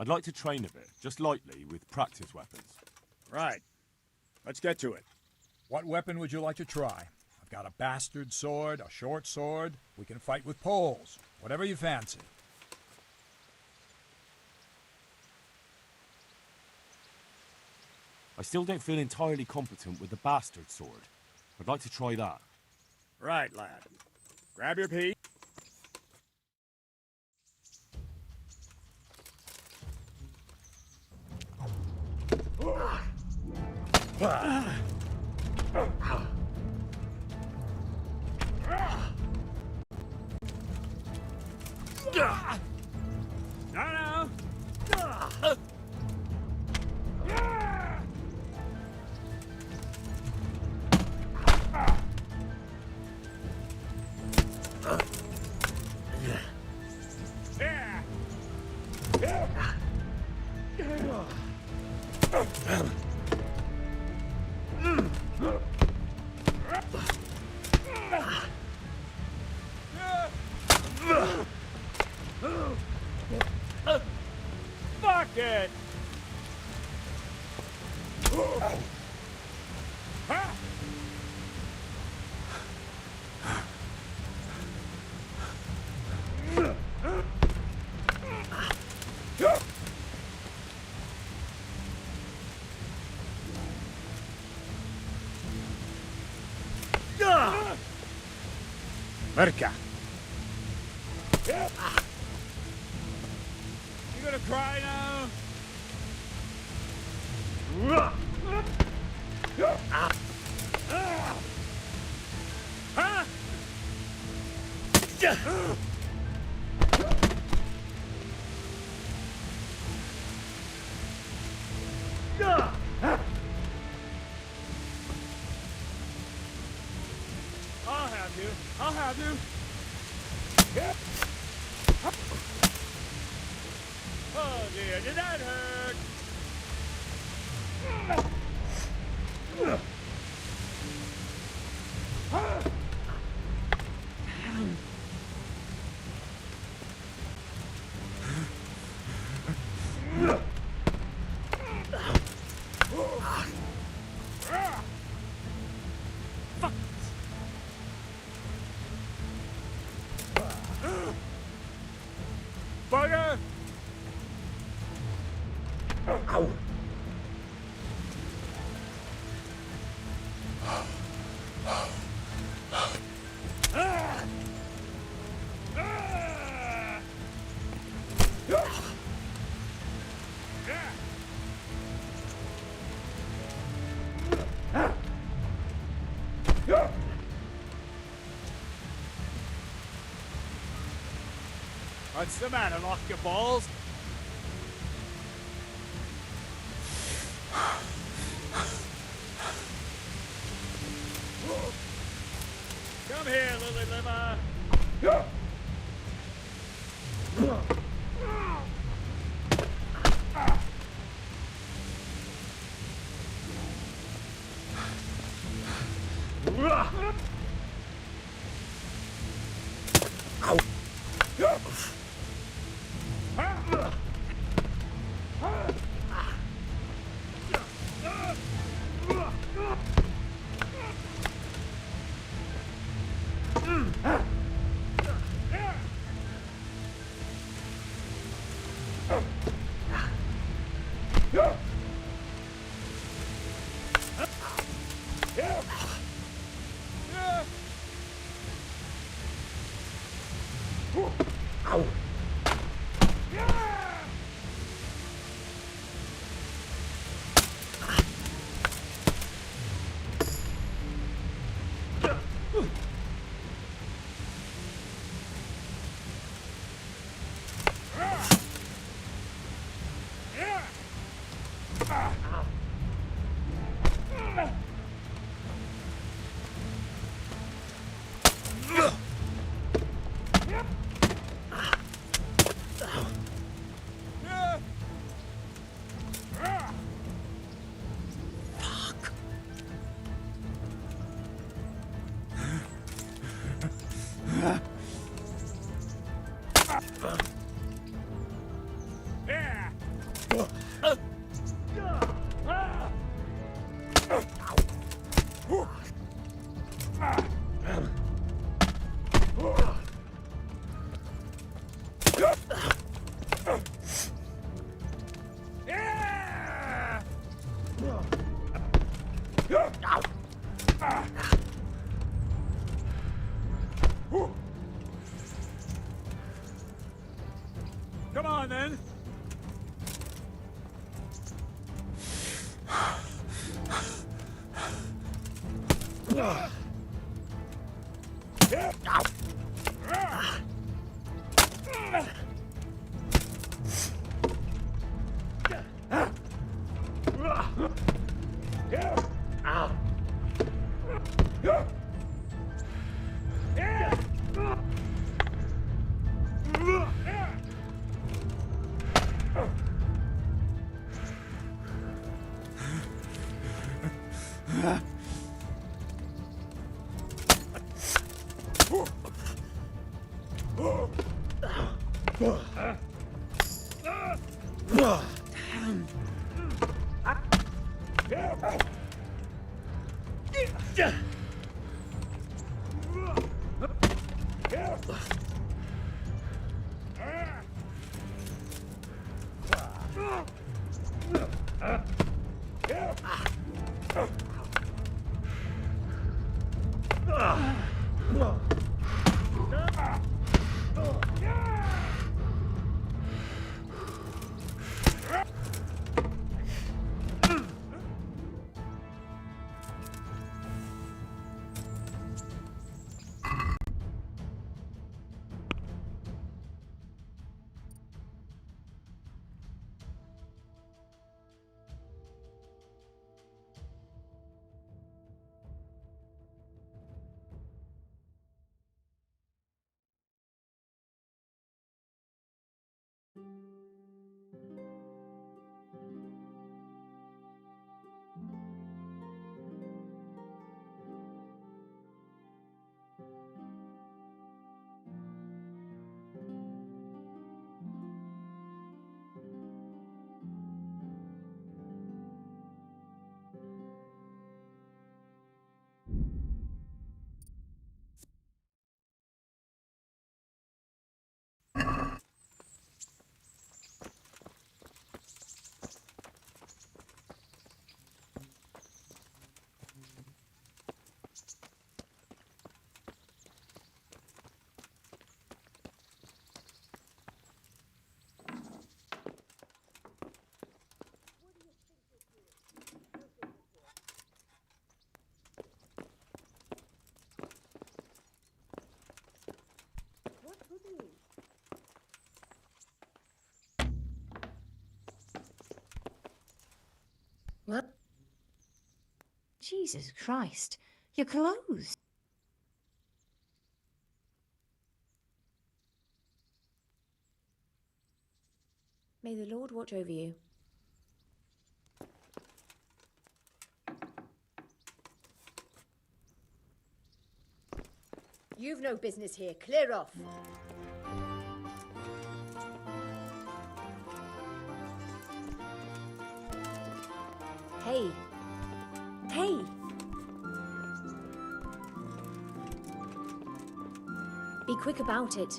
I'd like to train a bit, just lightly, with practice weapons. Right. Let's get to it. What weapon would you like to try? I've got a bastard sword, a short sword. We can fight with poles. Whatever you fancy. I still don't feel entirely competent with the bastard sword. I'd like to try that. Right, lad. Grab your piece. Fuck it! Merca. You gonna cry now? I'll have you. Oh dear, did that hurt? Bugger! Ow! What's the matter, lock your balls? Come here, Lily Liver. Come on, then. What? Jesus Christ, your clothes. May the Lord watch over you. You've no business here. Clear off. Hey. Hey! Be quick about it.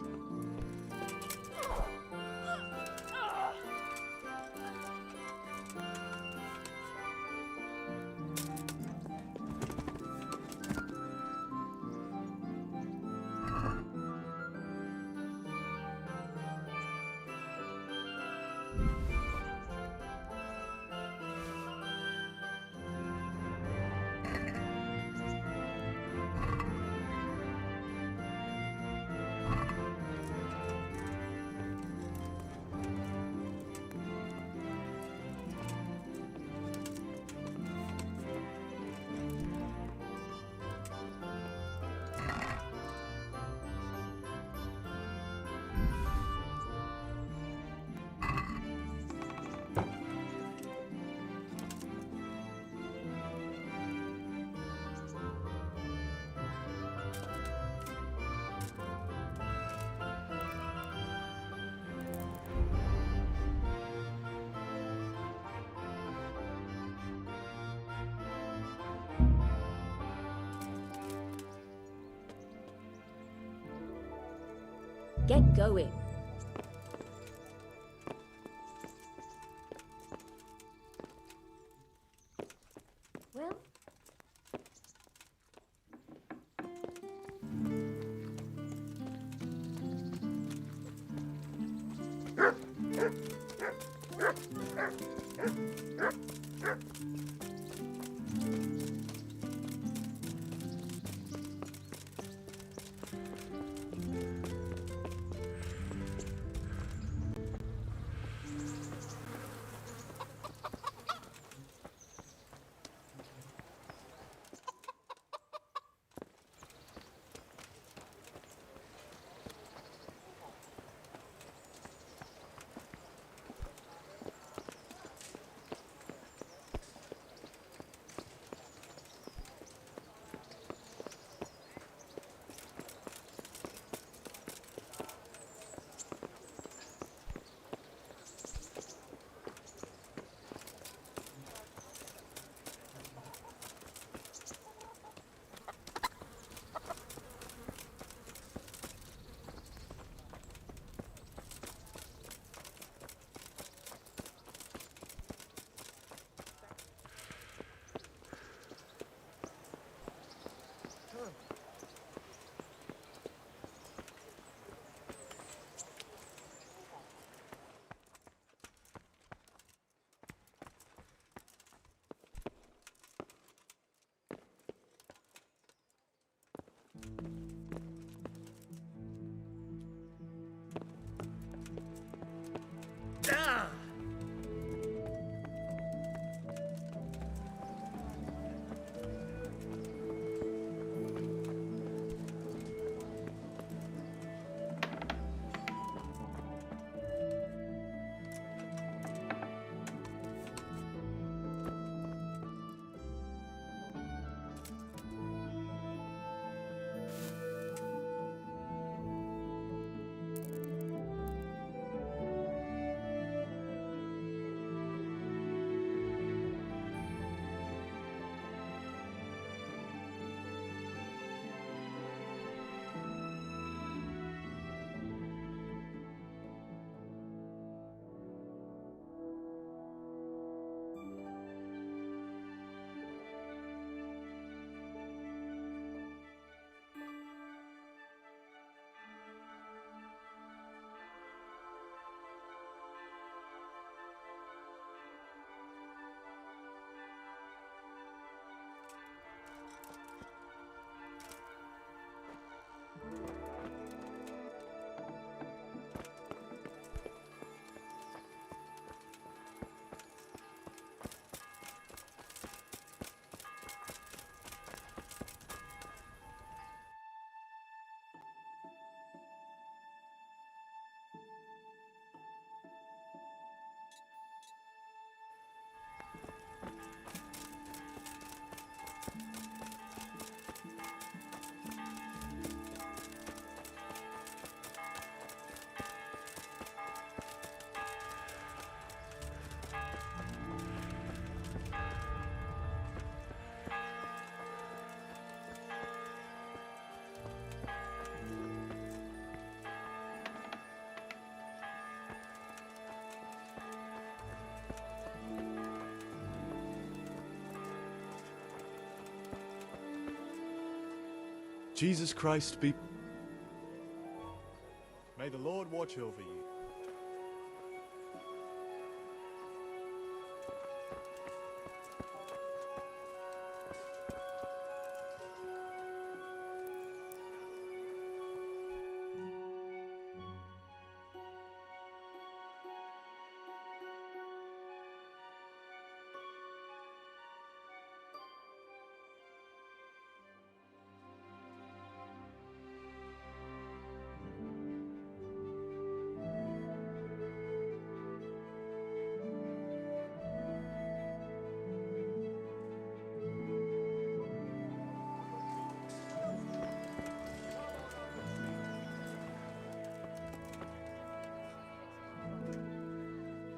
Get going. Well, Jesus Christ be... May the Lord watch over you.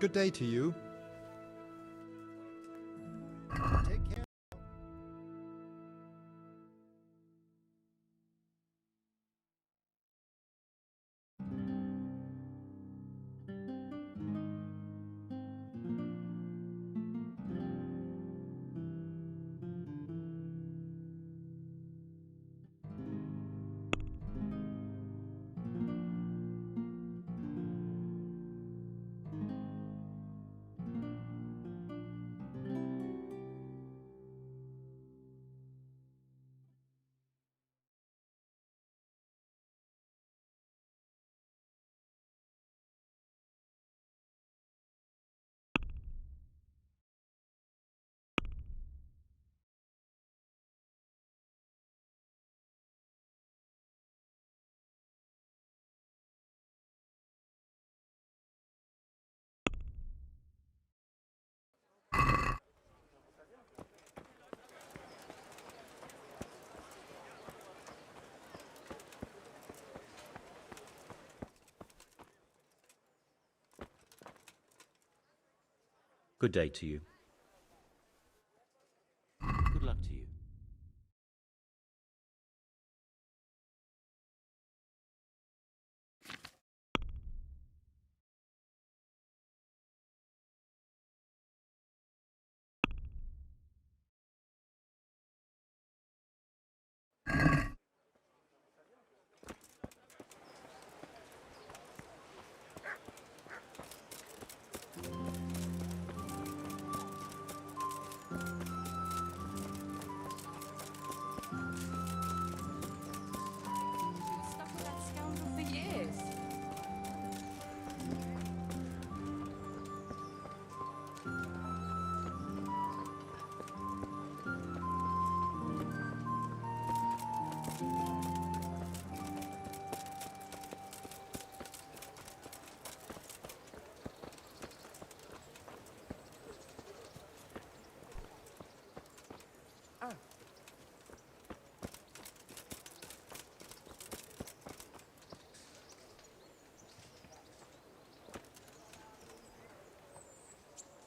Good day to you. Take care. Good day to you. Good luck to you. Stuck with that scoundrel for years.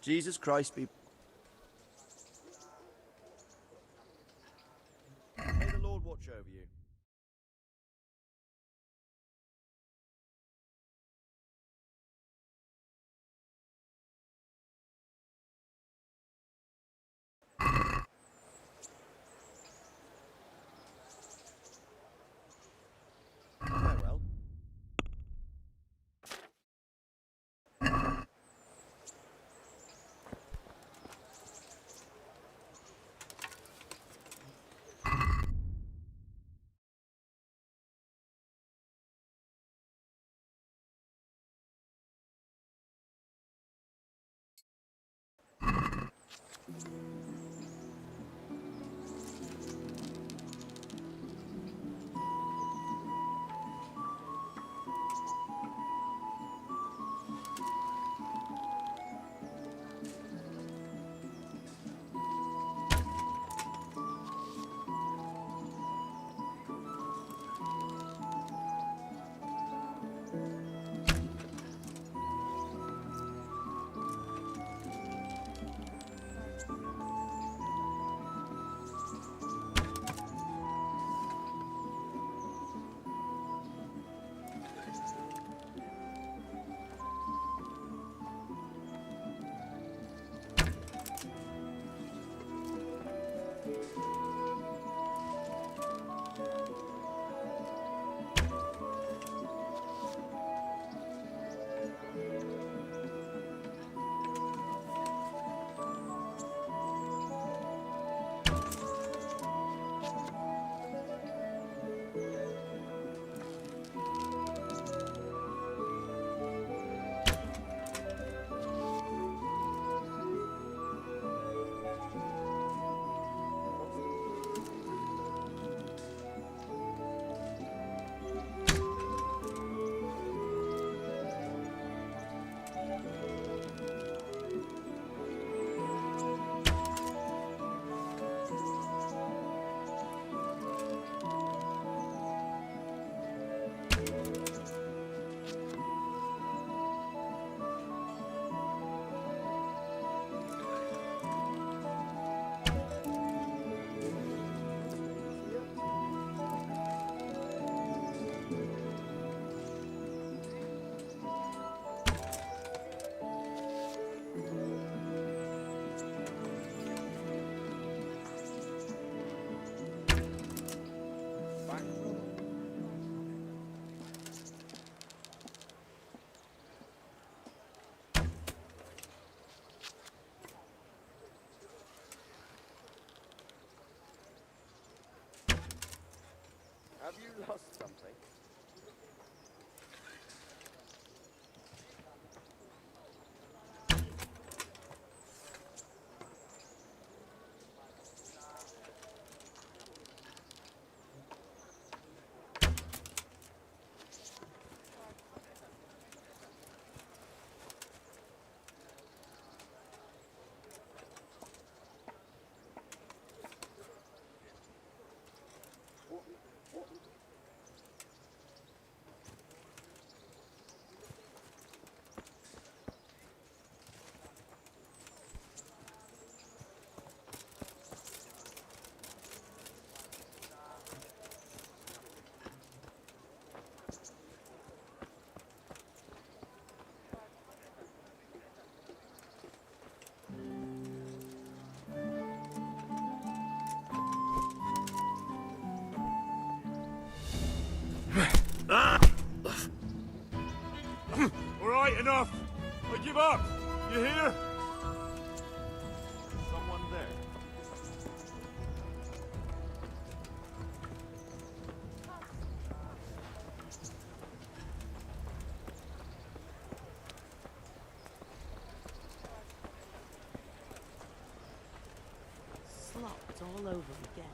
Jesus Christ be... May the Lord watch over you. Farewell. Have you lost something? give up! You hear? Someone there. Slopped all over again.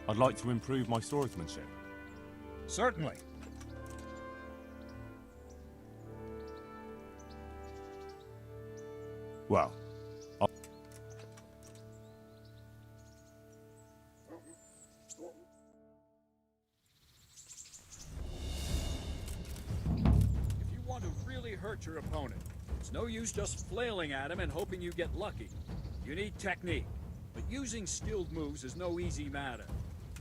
I'd like to improve my swordsmanship. Certainly. Well, If you want to really hurt your opponent, it's no use just flailing at him and hoping you get lucky. You need technique, but using skilled moves is no easy matter.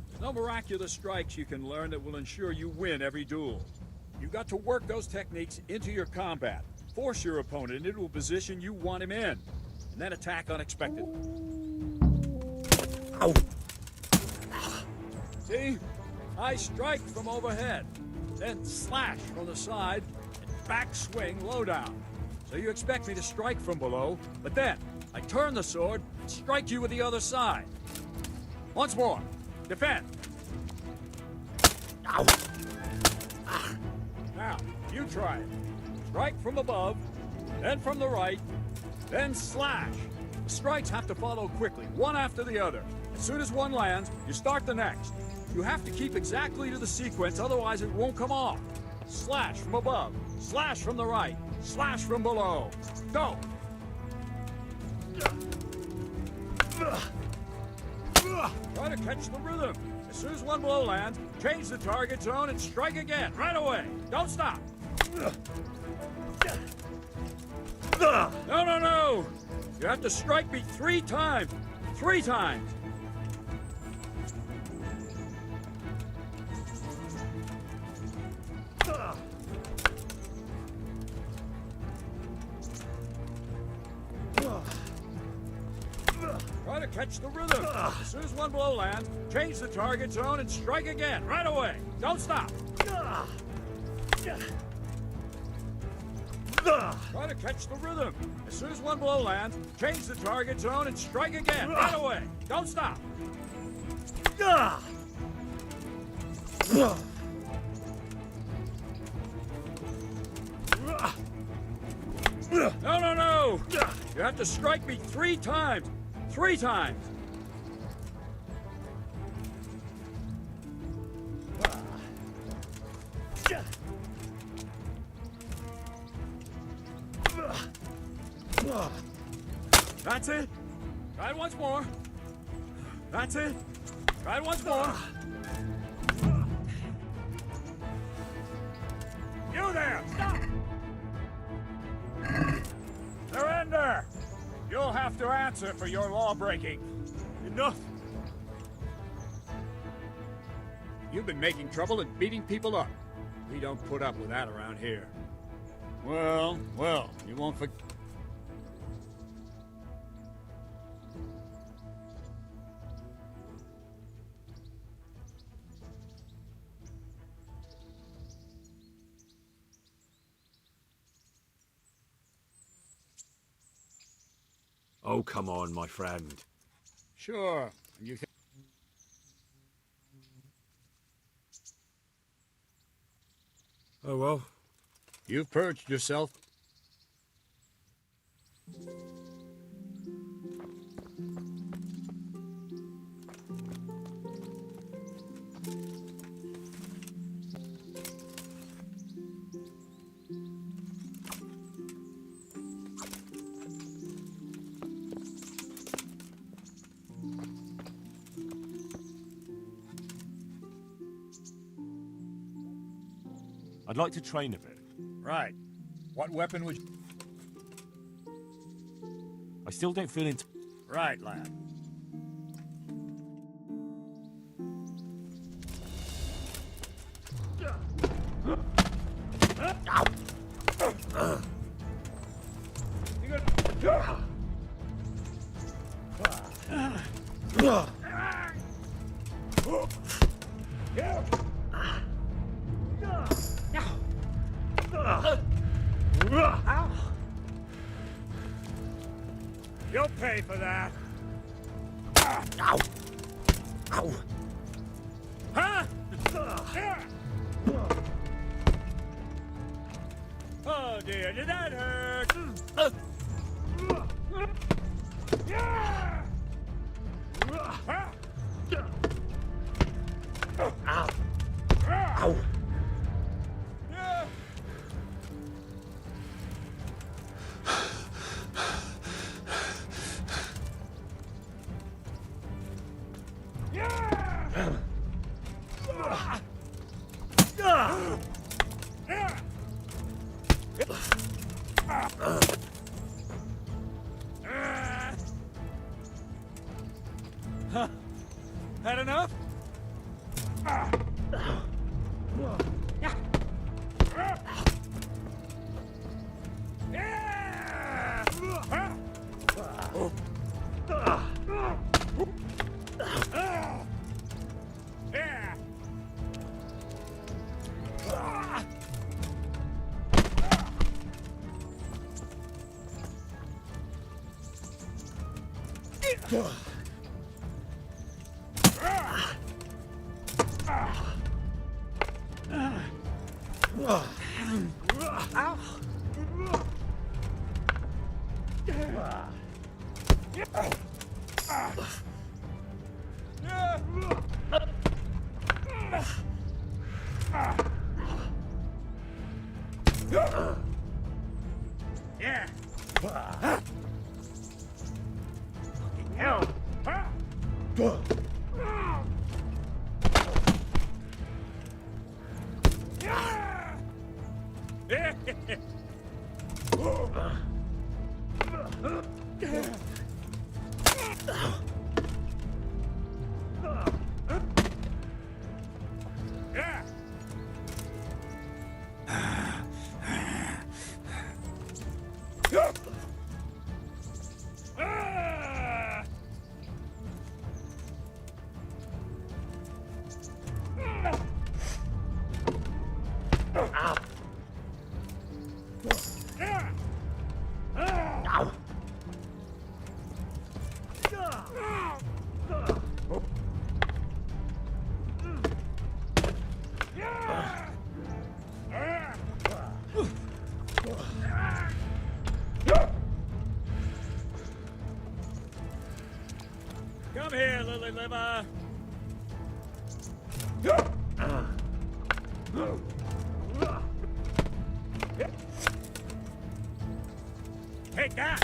There's no miraculous strikes you can learn that will ensure you win every duel. You've got to work those techniques into your combat, force your opponent into a position you want him in, and then attack unexpectedly. ow! See? I strike from overhead, then slash from the side, and back swing low down. So you expect me to strike from below, but then I turn the sword and strike you with the other side. Once more. Defend. Ow! Now, you try it. Strike from above, then from the right, then slash. The strikes have to follow quickly, one after the other. As soon as one lands, you start the next. You have to keep exactly to the sequence, otherwise it won't come off. Slash from above, slash from the right, slash from below. Go! Try to catch the rhythm. As soon as one blow lands, change the target zone and strike again, right away. Don't stop. No, no, no! You have to strike me 3 times. 3 times. Try to catch the rhythm. As soon as one blow lands, change the target zone and strike again, right away. Don't stop. Try to catch the rhythm. As soon as one blow lands, change the target zone and strike again, right away. Don't stop. No, no, no! You have to strike me 3 times. 3 times. That's it. Try it once more. That's it. Try it once more. You there! Stop! Surrender! have to answer for your law-breaking. Enough! You've been making trouble and beating people up. We don't put up with that around here. Well, you won't forget. Oh, come on, my friend. Sure. You think... Oh, well. You've purged yourself. I'd like to train a bit. Right. What weapon would you... I still don't feel Right, lad. You'll pay for that. Ow! Ow! Huh? Oh dear, did that hurt? Ow! Ow! Had enough? Yeah. Hell. Come here, Lily Liver. Take that.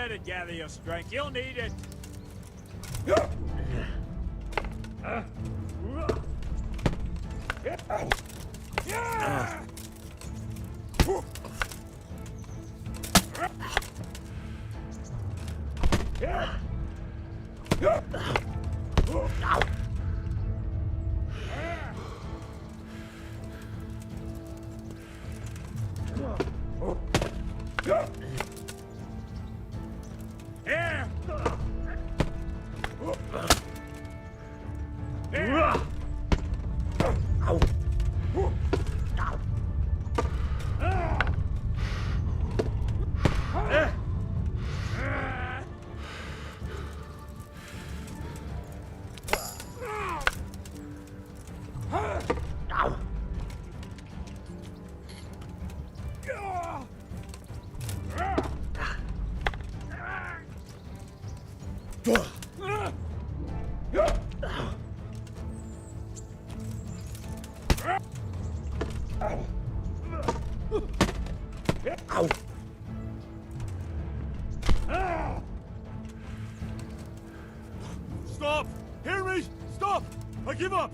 Let it gather your strength. You'll need it. Stop! Hear me! Stop! I give up!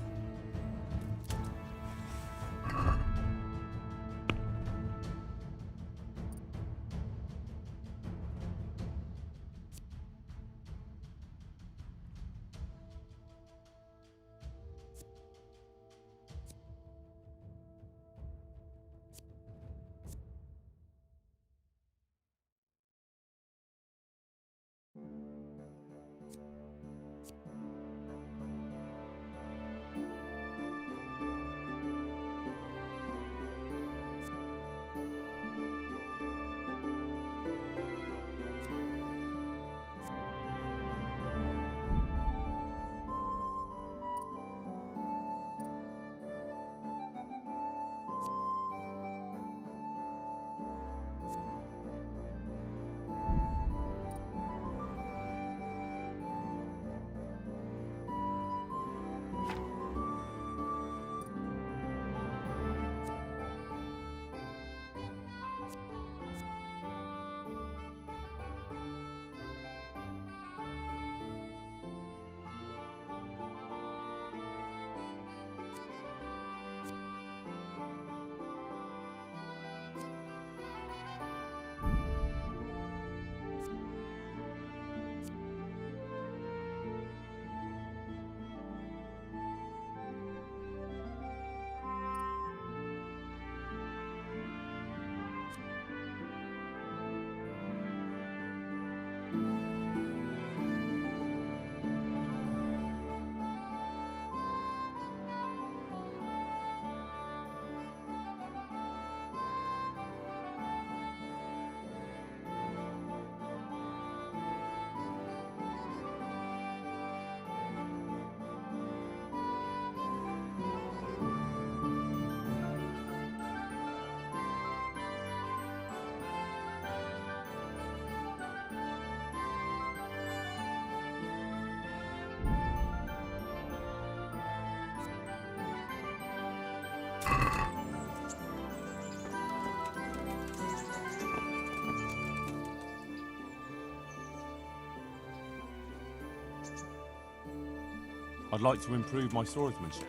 I'd like to improve my swordsmanship.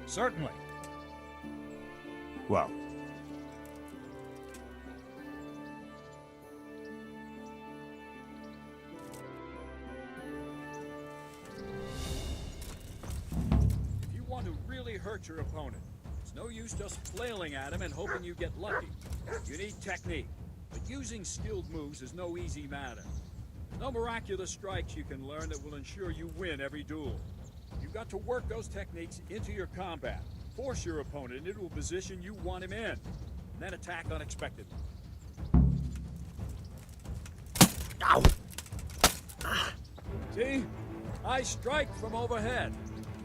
Certainly. Well, If you want to really hurt your opponent, it's no use just flailing at him and hoping you get lucky. You need technique, but using skilled moves is no easy matter. There's no miraculous strikes you can learn that will ensure you win every duel. You've got to work those techniques into your combat, force your opponent into a position you want him in, and then attack unexpectedly. Ow! See? I strike from overhead,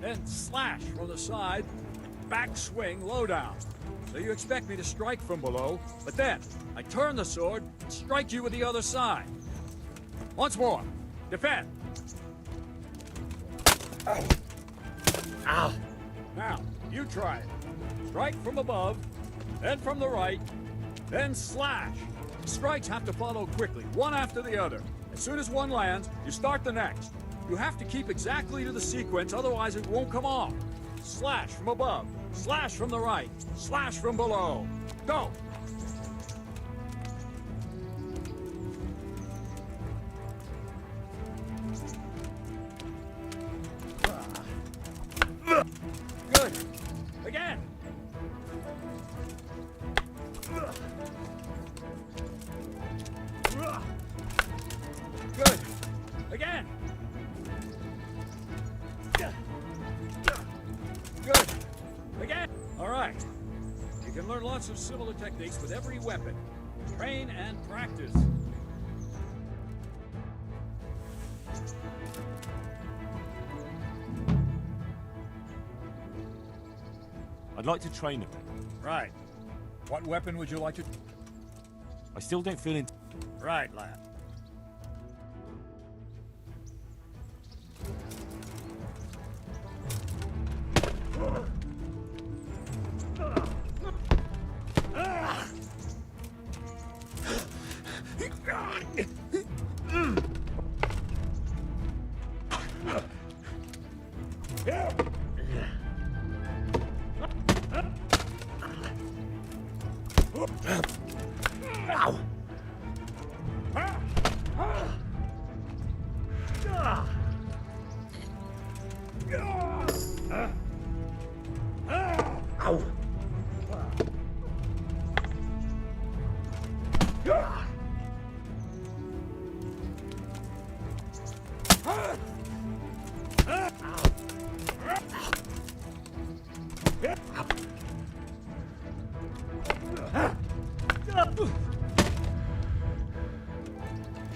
then slash from the side, and back swing low down. So you expect me to strike from below, but then I turn the sword and strike you with the other side. Once more. Defend. Ow! Ow! Now, you try it. Strike from above, then from the right, then slash. Strikes have to follow quickly, one after the other. As soon as one lands, you start the next. You have to keep exactly to the sequence, otherwise it won't come off. Slash from above, slash from the right, slash from below. Go! Good. Again. Good. Again. Good. Again. All right. You can learn lots of similar techniques with every weapon. Train and practice. I'd like to train a bit. Right. What weapon would you like to... I still don't feel in... Right, lad.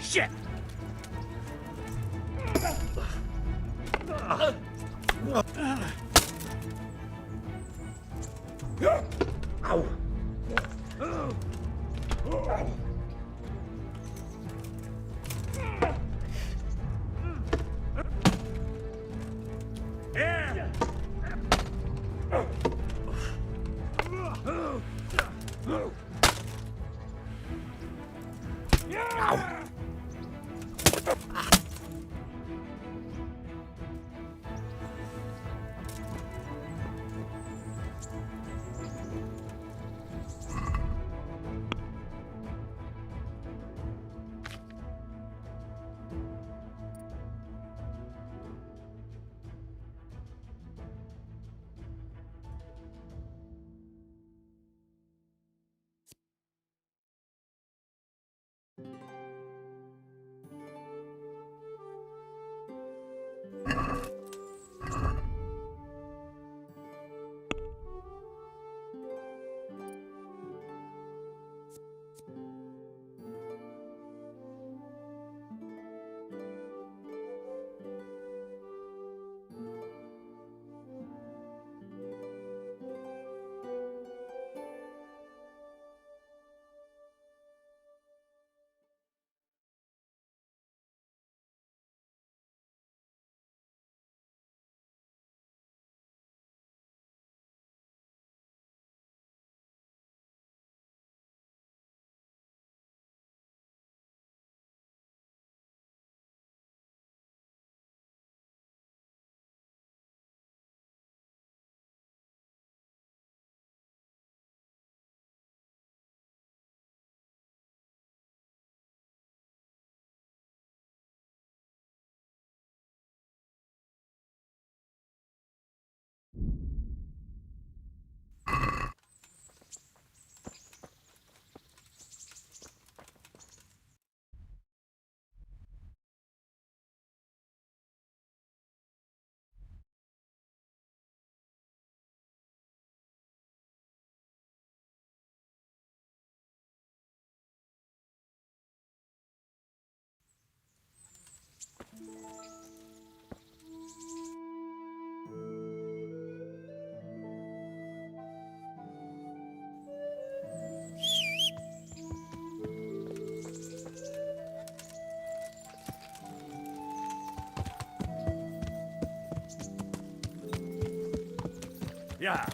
Shit! Yeah.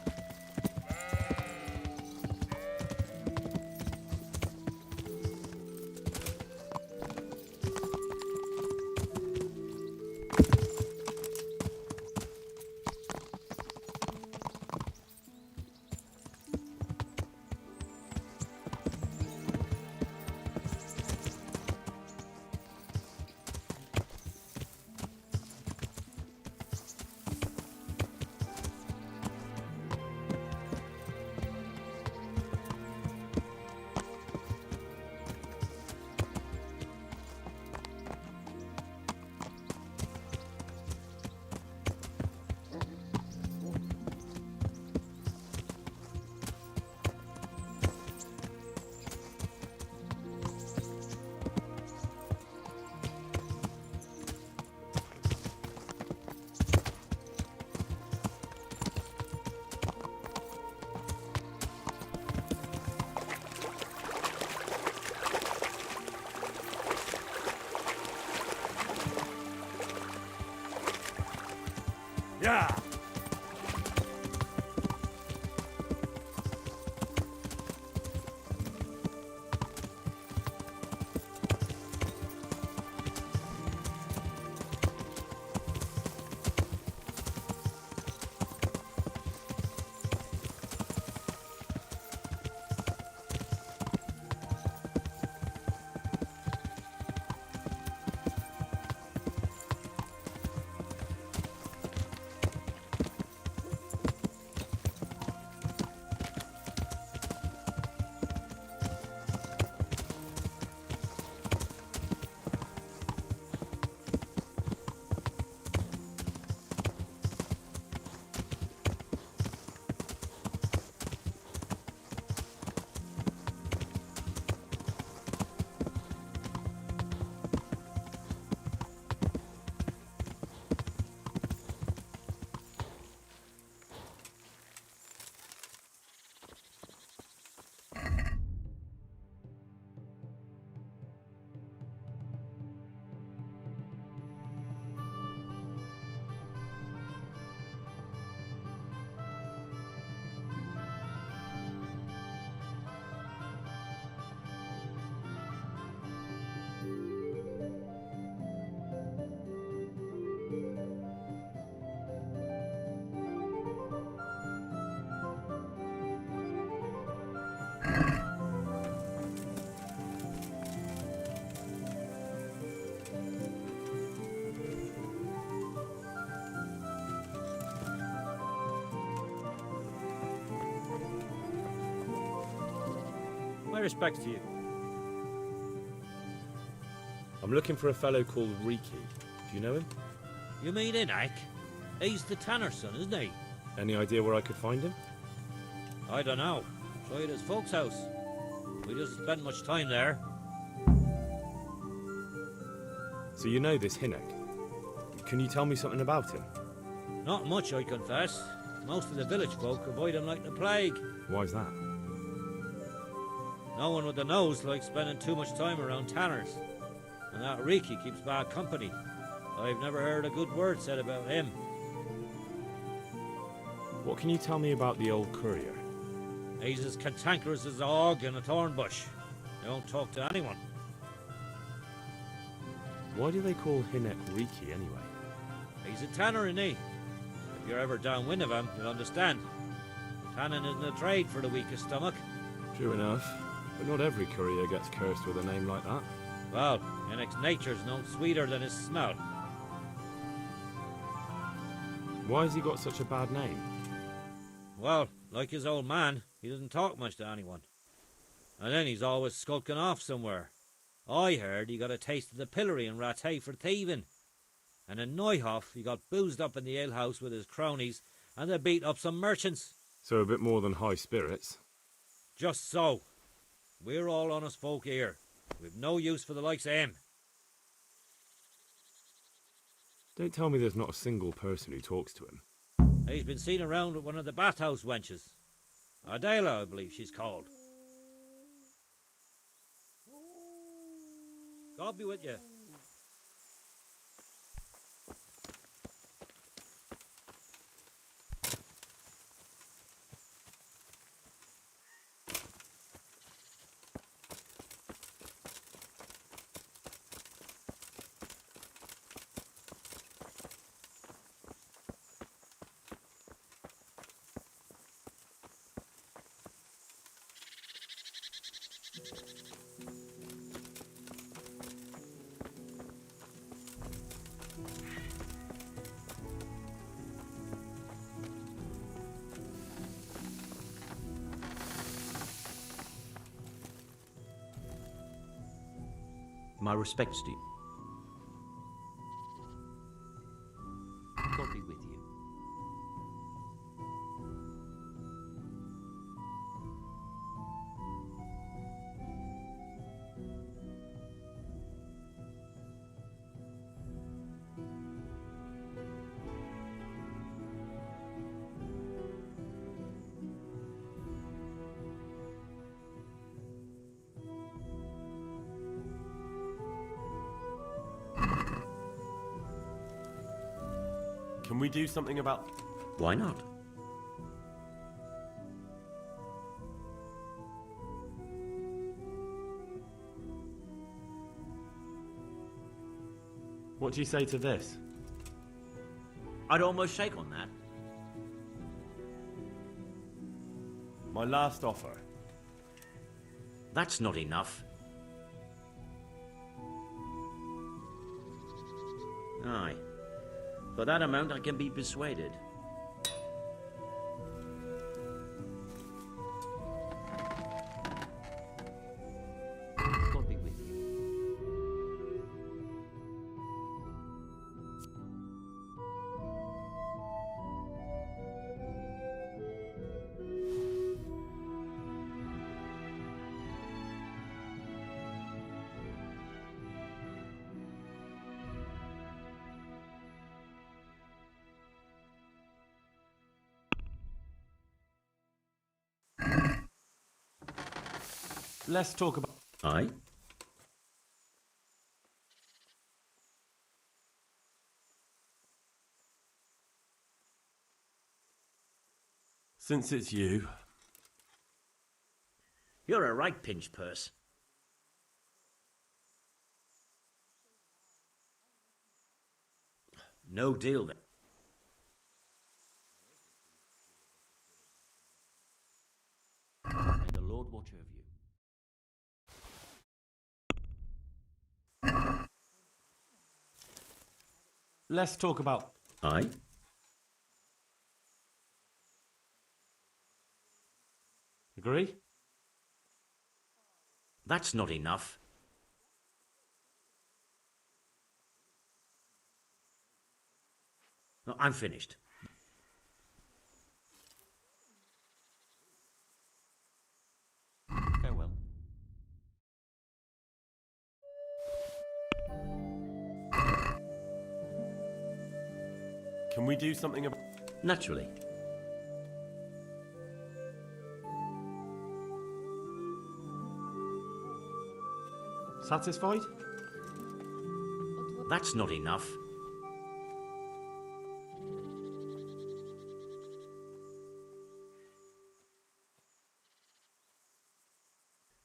Yeah! My respects to you. I'm looking for a fellow called Riki. Do you know him? You mean Enoch? He's the tanner's son, isn't he? Any idea where I could find him? I don't know. Try at his folks' house. We doesn't spend much time there. So you know this Hinnock. Can you tell me something about him? Not much, I confess. Most of the village folk avoid him like the plague. Why's that? No one with a nose likes spending too much time around tanners. And that Riki keeps bad company. I've never heard a good word said about him. What can you tell me about the old courier? He's as cantankerous as a hog in a thorn bush. He don't talk to anyone. Why do they call Hinnock Riki anyway? He's a tanner, isn't he? If you're ever downwind of him, you'll understand. Tanning isn't a trade for the weakest stomach. True enough, but not every courier gets cursed with a name like that. Well, Enoch's nature's no sweeter than his smell. Why has he got such a bad name? Well, like his old man, he doesn't talk much to anyone. And then he's always skulking off somewhere. I heard he got a taste of the pillory in Rattay for thieving. And in Neuhoff, he got boozed up in the alehouse with his cronies, and they beat up some merchants. So a bit more than high spirits. Just so. We're all honest folk here. We've no use for the likes of him. Don't tell me there's not a single person who talks to him. He's been seen around with one of the bathhouse wenches. Adela, I believe she's called. God be with you. My respects to you. God be with you. Can we do something about... Why not? What do you say to this? I'd almost shake on that. My last offer. That's not enough. Aye. For that amount I can be persuaded. God be with you. Let's talk about... Aye? Since it's you... You're a right pinch purse. No deal then. May the Lord watch over you. Let's talk about... Aye? Agree? That's not enough. No, I'm finished. Farewell. Can we do something about... Naturally. Satisfied? That's not enough.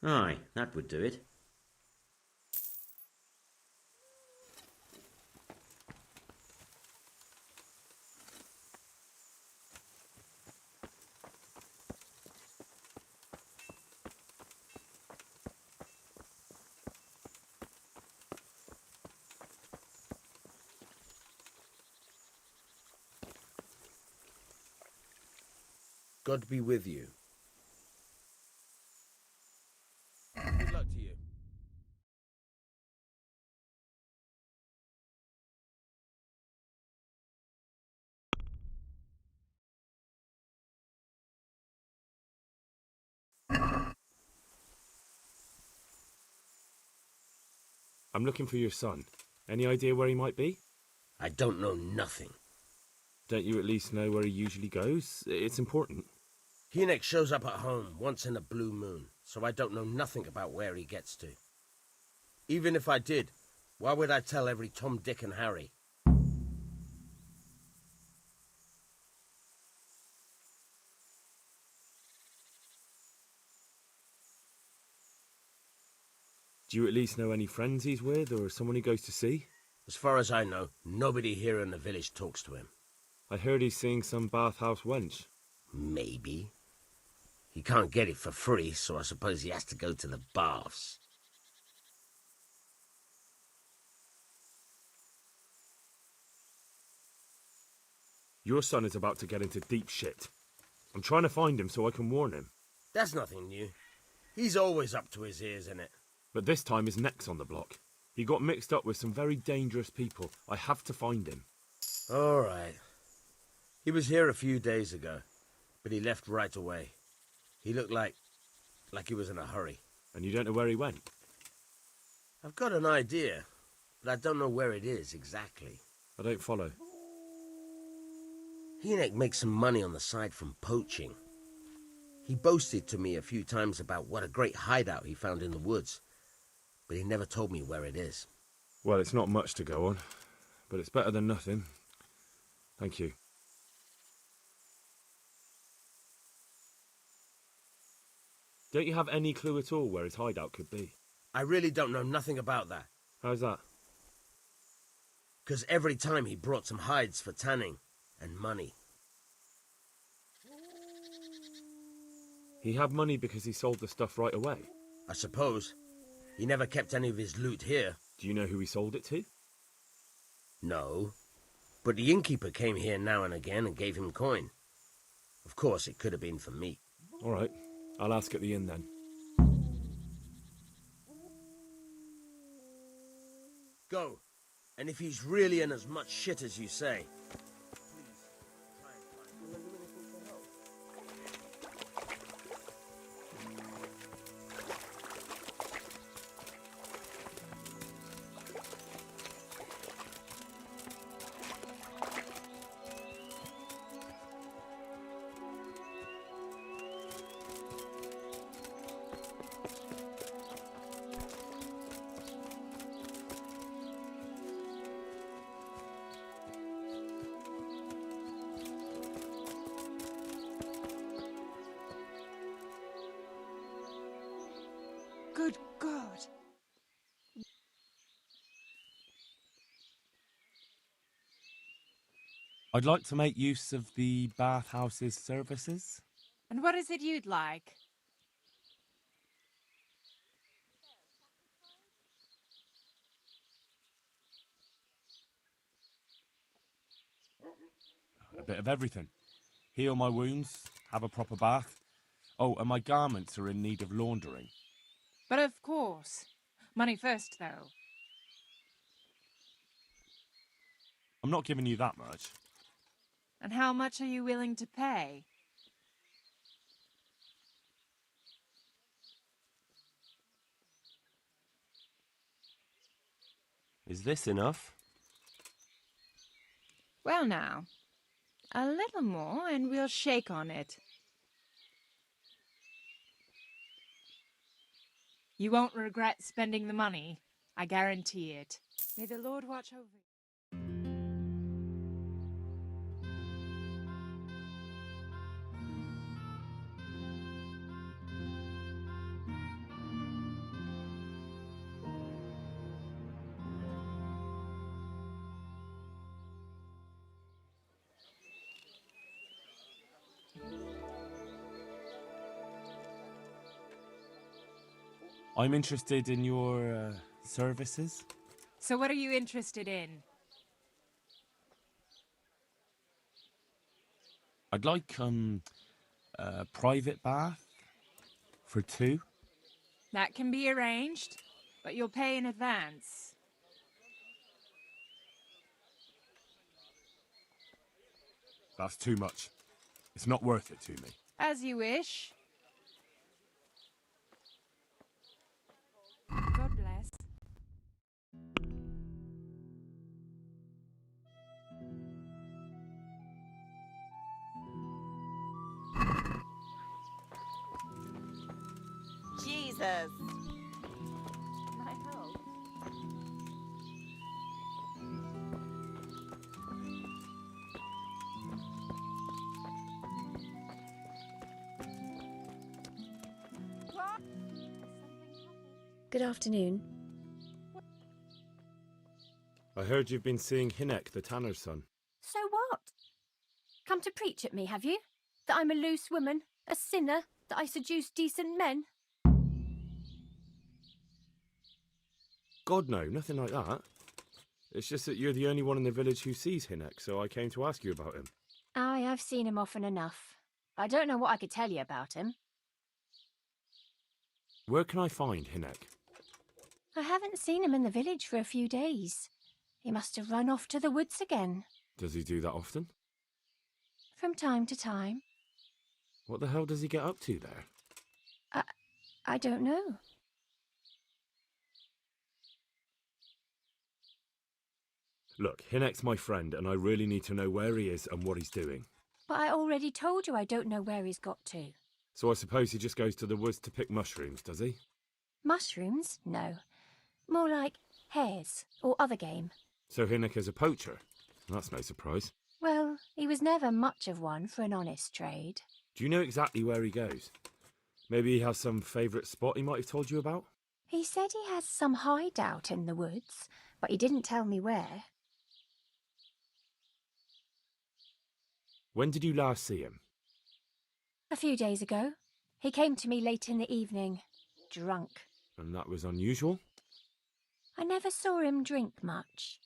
Aye, that would do it. God be with you. Good luck to you. I'm looking for your son. Any idea where he might be? I don't know nothing. Don't you at least know where he usually goes? It's important. Hynek shows up at home once in a blue moon, so I don't know nothing about where he gets to. Even if I did, why would I tell every Tom, Dick and Harry? Do you at least know any friends he's with, or someone he goes to see? As far as I know, nobody here in the village talks to him. I heard he's seeing some bathhouse wench. Maybe. He can't get it for free, so I suppose he has to go to the baths. Your son is about to get into deep shit. I'm trying to find him so I can warn him. That's nothing new. He's always up to his ears in it. But this time his neck's on the block. He got mixed up with some very dangerous people. I have to find him. All right. He was here a few days ago, but he left right away. He looked like he was in a hurry. And you don't know where he went? I've got an idea, but I don't know where it is exactly. I don't follow. Hynek makes some money on the side from poaching. He boasted to me a few times about what a great hideout he found in the woods, but he never told me where it is. Well, it's not much to go on, but it's better than nothing. Thank you. Don't you have any clue at all where his hideout could be? I really don't know nothing about that. How's that? Because every time he brought some hides for tanning and money. He had money because he sold the stuff right away. I suppose. He never kept any of his loot here. Do you know who he sold it to? No. But the innkeeper came here now and again and gave him coin. Of course, it could have been for me. All right. I'll ask at the inn then. Go. And if he's really in as much shit as you say, Good God. I'd like to make use of the bathhouse's services. And what is it you'd like? A bit of everything. Heal my wounds, have a proper bath. Oh, and my garments are in need of laundering. But of course. Money first, though. I'm not giving you that much. And how much are you willing to pay? Is this enough? Well now, a little more and we'll shake on it. You won't regret spending the money, I guarantee it. May the Lord watch over you. I'm interested in your services. So what are you interested in? I'd like a private bath for 2. That can be arranged, but you'll pay in advance. That's too much. It's not worth it to me. As you wish. God bless. Jesus. My help. What? Good afternoon. I heard you've been seeing Hinek, the tanner's son. So what? Come to preach at me, have you? That I'm a loose woman, a sinner, that I seduce decent men? God, no, nothing like that. It's just that you're the only one in the village who sees Hinek, so I came to ask you about him. Aye, I've seen him often enough. I don't know what I could tell you about him. Where can I find Hinek? I haven't seen him in the village for a few days. He must have run off to the woods again. Does he do that often? From time to time. What the hell does he get up to there? I don't know. Look, Hinek's my friend, and I really need to know where he is and what he's doing. But I already told you I don't know where he's got to. So I suppose he just goes to the woods to pick mushrooms, does he? Mushrooms? No. More like hares or other game. So Hinek is a poacher? That's no surprise. Well, he was never much of one for an honest trade. Do you know exactly where he goes? Maybe he has some favourite spot he might have told you about? He said he has some hideout in the woods, but he didn't tell me where. When did you last see him? A few days ago. He came to me late in the evening, drunk. And that was unusual? I never saw him drink much.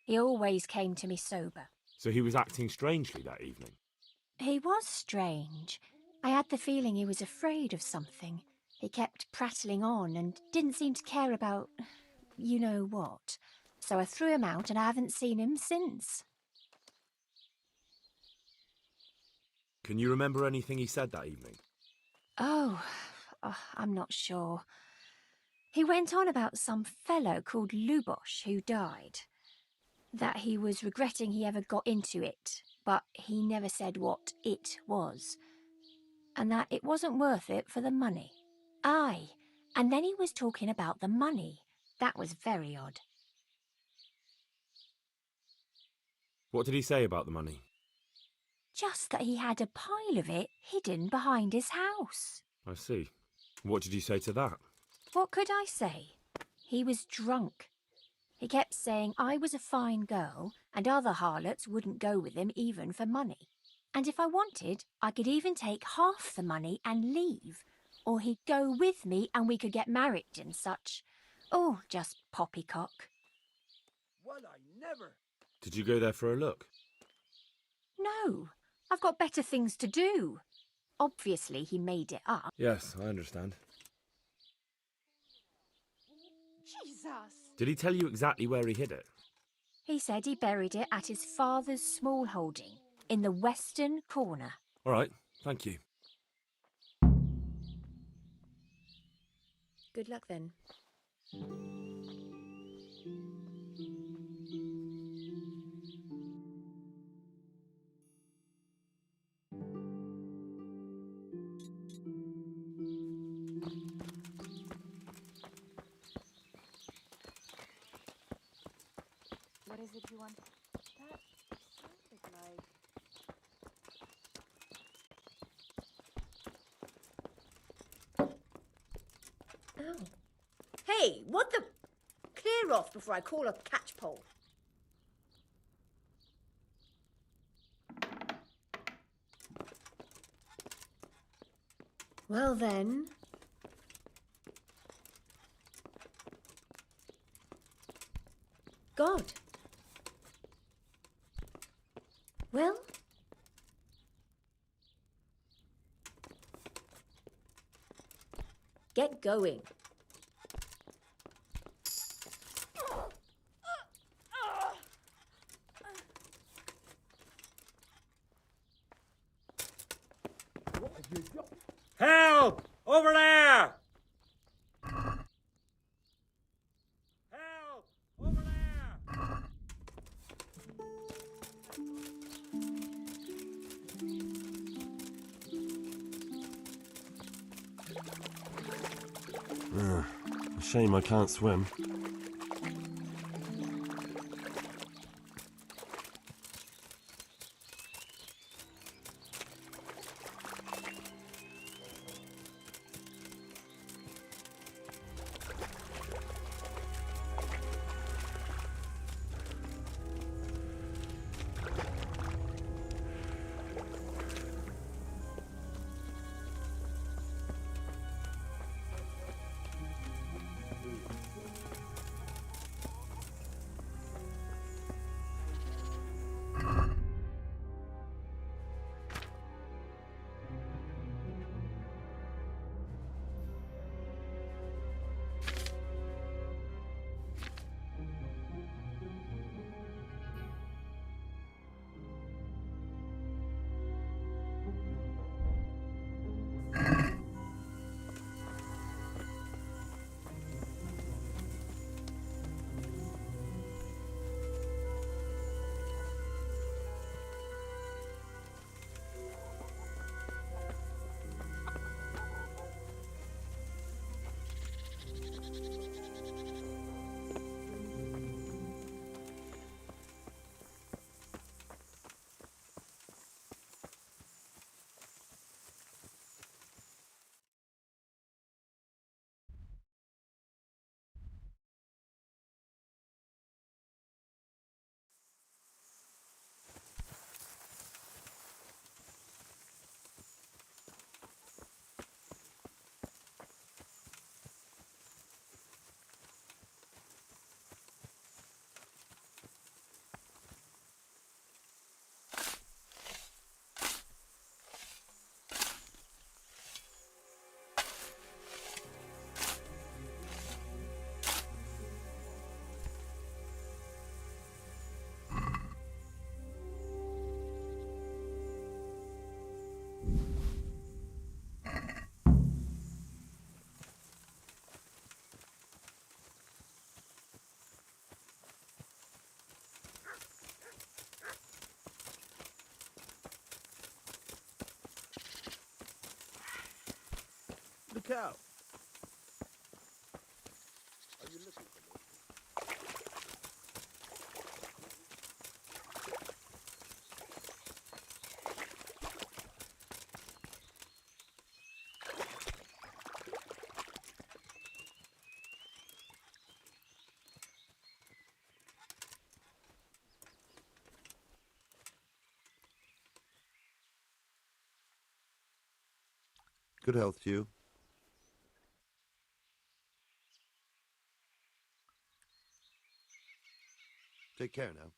He always came to me sober. So he was acting strangely that evening? He was strange. I had the feeling he was afraid of something. He kept prattling on and didn't seem to care about you know what. So I threw him out and I haven't seen him since. Can you remember anything he said that evening? Oh, I'm not sure. He went on about some fellow called Lubosh who died. That he was regretting he ever got into it, but he never said what it was. And that it wasn't worth it for the money. Aye, and then he was talking about the money. That was very odd. What did he say about the money? Just that he had a pile of it hidden behind his house. I see. What did you say to that? What could I say? He was drunk. He kept saying I was a fine girl and other harlots wouldn't go with him even for money. And if I wanted, I could even take half the money and leave. Or he'd go with me and we could get married and such. Oh, just poppycock. Well, I never. Did you go there for a look? No, I've got better things to do. Obviously, he made it up. Yes, I understand. Jesus! Did he tell you exactly where he hid it? He said he buried it at his father's small holding in the western corner. All right, thank you. Good luck then. What is it you want? That sounded like... Oh. Hey, what the... Clear off before I call a catchpole. Well then... God. Well... Get going. Help! Over there! Help! Over there! A shame I can't swim. go. Are you looking for me? Good health to you. Take care now.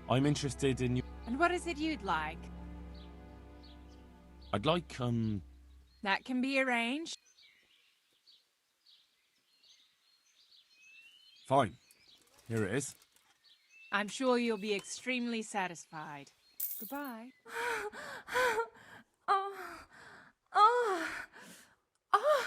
I'm interested in you. And what is it you'd like? I'd like, That can be arranged. Fine. Here it is. I'm sure you'll be extremely satisfied. Goodbye. Oh, oh, oh, oh.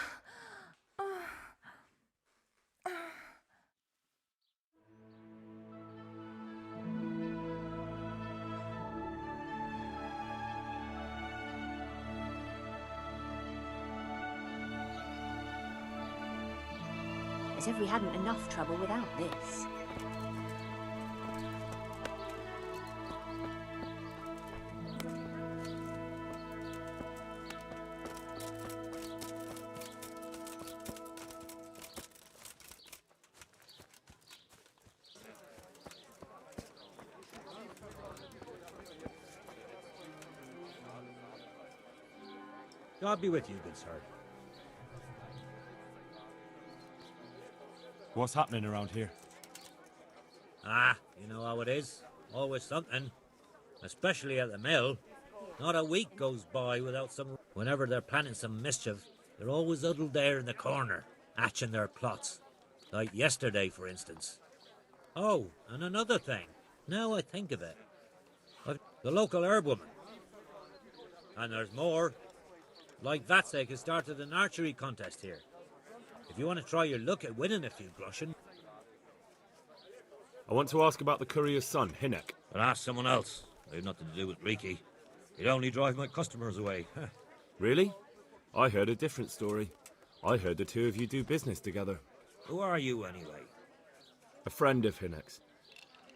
As if we hadn't enough trouble without this. God be with you, good sir. What's happening around here? Ah, you know how it is. Always something. Especially at the mill. Not a week goes by without some... Whenever they're planning some mischief, they're always huddled there in the corner, hatching their plots. Like yesterday, for instance. Oh, and another thing. Now I think of it. The local herb-woman. And there's more. Like that sake has started an archery contest here. If you want to try your luck at winning a few groschen... I want to ask about the courier's son, Hinnock. But ask someone else. They've nothing to do with Riki. He'd only drive my customers away. Really? I heard a different story. I heard the two of you do business together. Who are you, anyway? A friend of Hinnock's.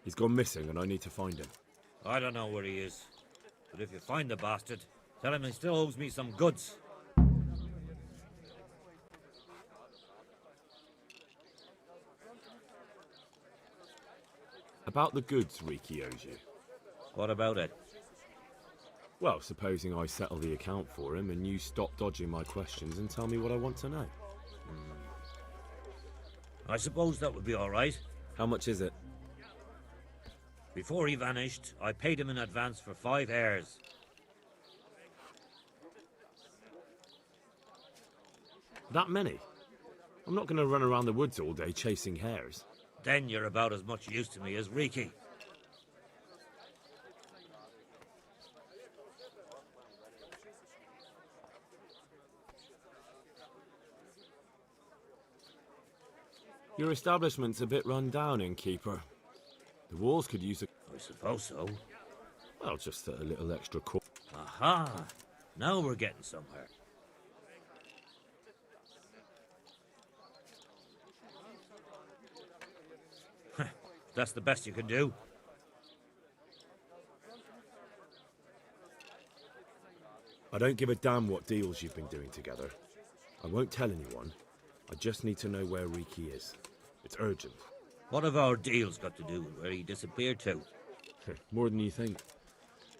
He's gone missing and I need to find him. I don't know where he is. But if you find the bastard, tell him he still owes me some goods. About the goods Riki owes you. What about it? Well, supposing I settle the account for him and you stop dodging my questions and tell me what I want to know. I suppose that would be all right. How much is it? Before he vanished, I paid him in advance for 5 hares. That many? I'm not going to run around the woods all day chasing hares. Then you're about as much use to me as Riki. Your establishment's a bit run down, innkeeper. The walls could use a... I suppose so. Well, just a little extra core. Aha! Now we're getting somewhere. That's the best you can do. I don't give a damn what deals you've been doing together. I won't tell anyone. I just need to know where Riki is. It's urgent. What have our deals got to do with where he disappeared to? More than you think.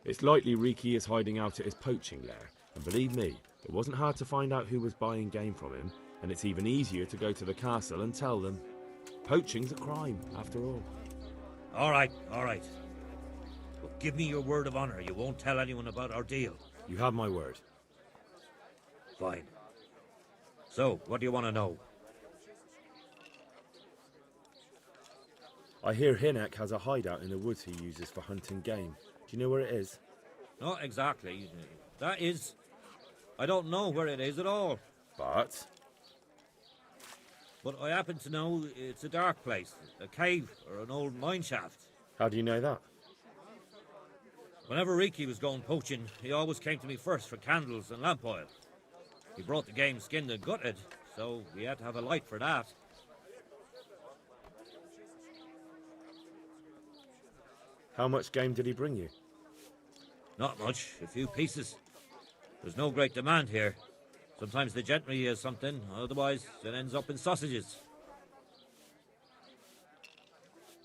It's likely Riki is hiding out at his poaching lair. And believe me, it wasn't hard to find out who was buying game from him. And it's even easier to go to the castle and tell them. Poaching's a crime, after all. All right, all right. But give me your word of honor you won't tell anyone about our deal. You have my word. Fine. So, what do you want to know? I hear Hinnock has a hideout in the woods he uses for hunting game. Do you know where it is? Not exactly. That is... I don't know where it is at all. But? But I happen to know it's a dark place, a cave or an old mine shaft. How do you know that? Whenever Riki was going poaching, he always came to me first for candles and lamp oil. He brought the game skinned and gutted, so we had to have a light for that. How much game did he bring you? Not much, a few pieces. There's no great demand here. Sometimes the gentry has something, otherwise it ends up in sausages.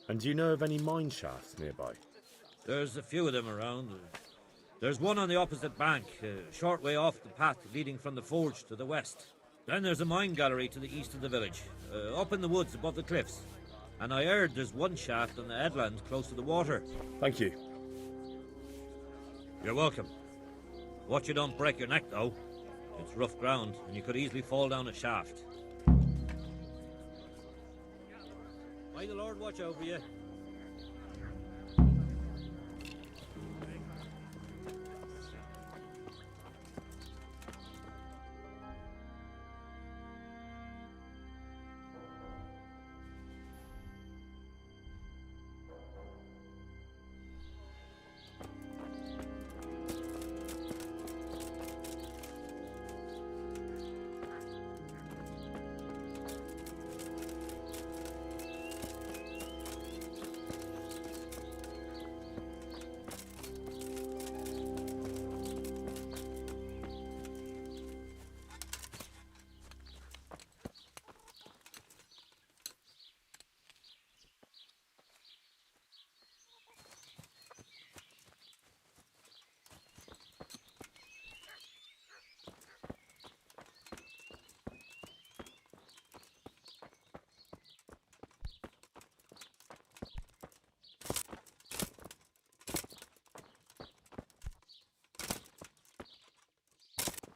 And do you know of any mine shafts nearby? There's a few of them around. There's one on the opposite bank, a short way off the path leading from the forge to the west. Then there's a mine gallery to the east of the village, up in the woods above the cliffs. And I heard there's one shaft on the headland close to the water. Thank you. You're welcome. Watch you don't break your neck, though. It's rough ground, and you could easily fall down a shaft. May the Lord watch over you.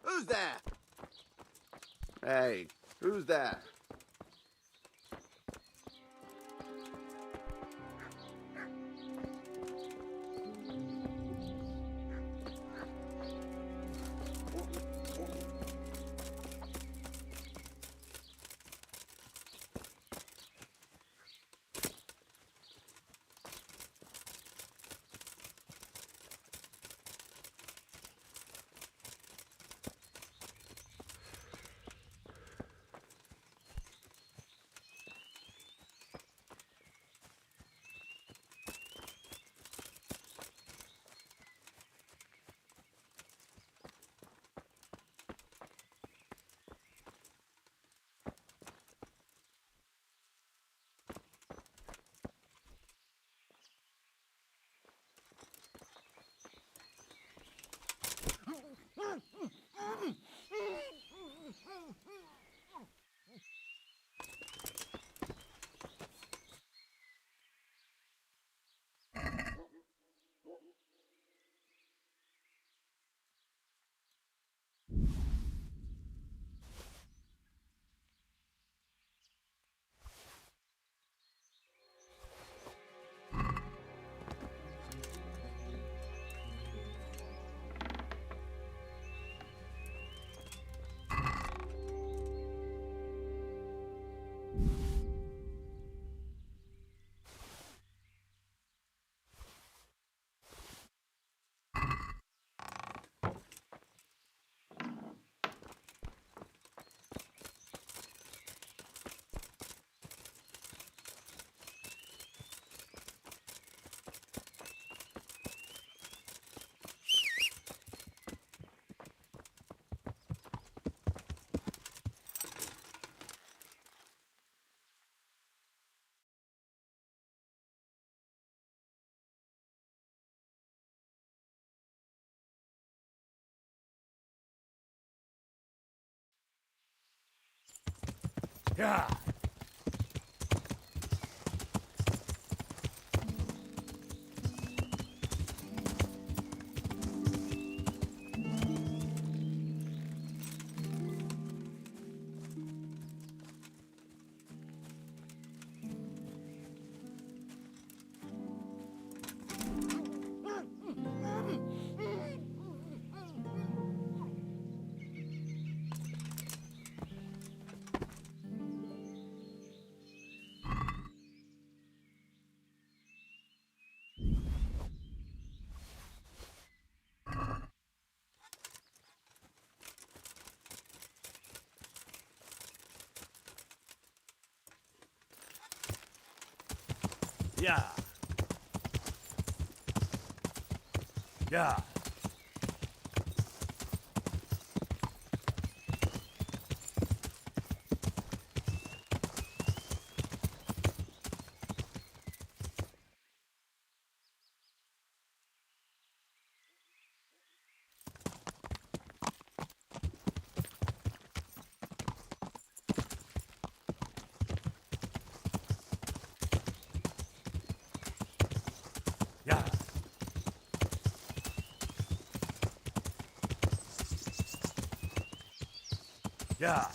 Who's there? Hey, who's there? Yeah. Yeah. Yeah. Yeah.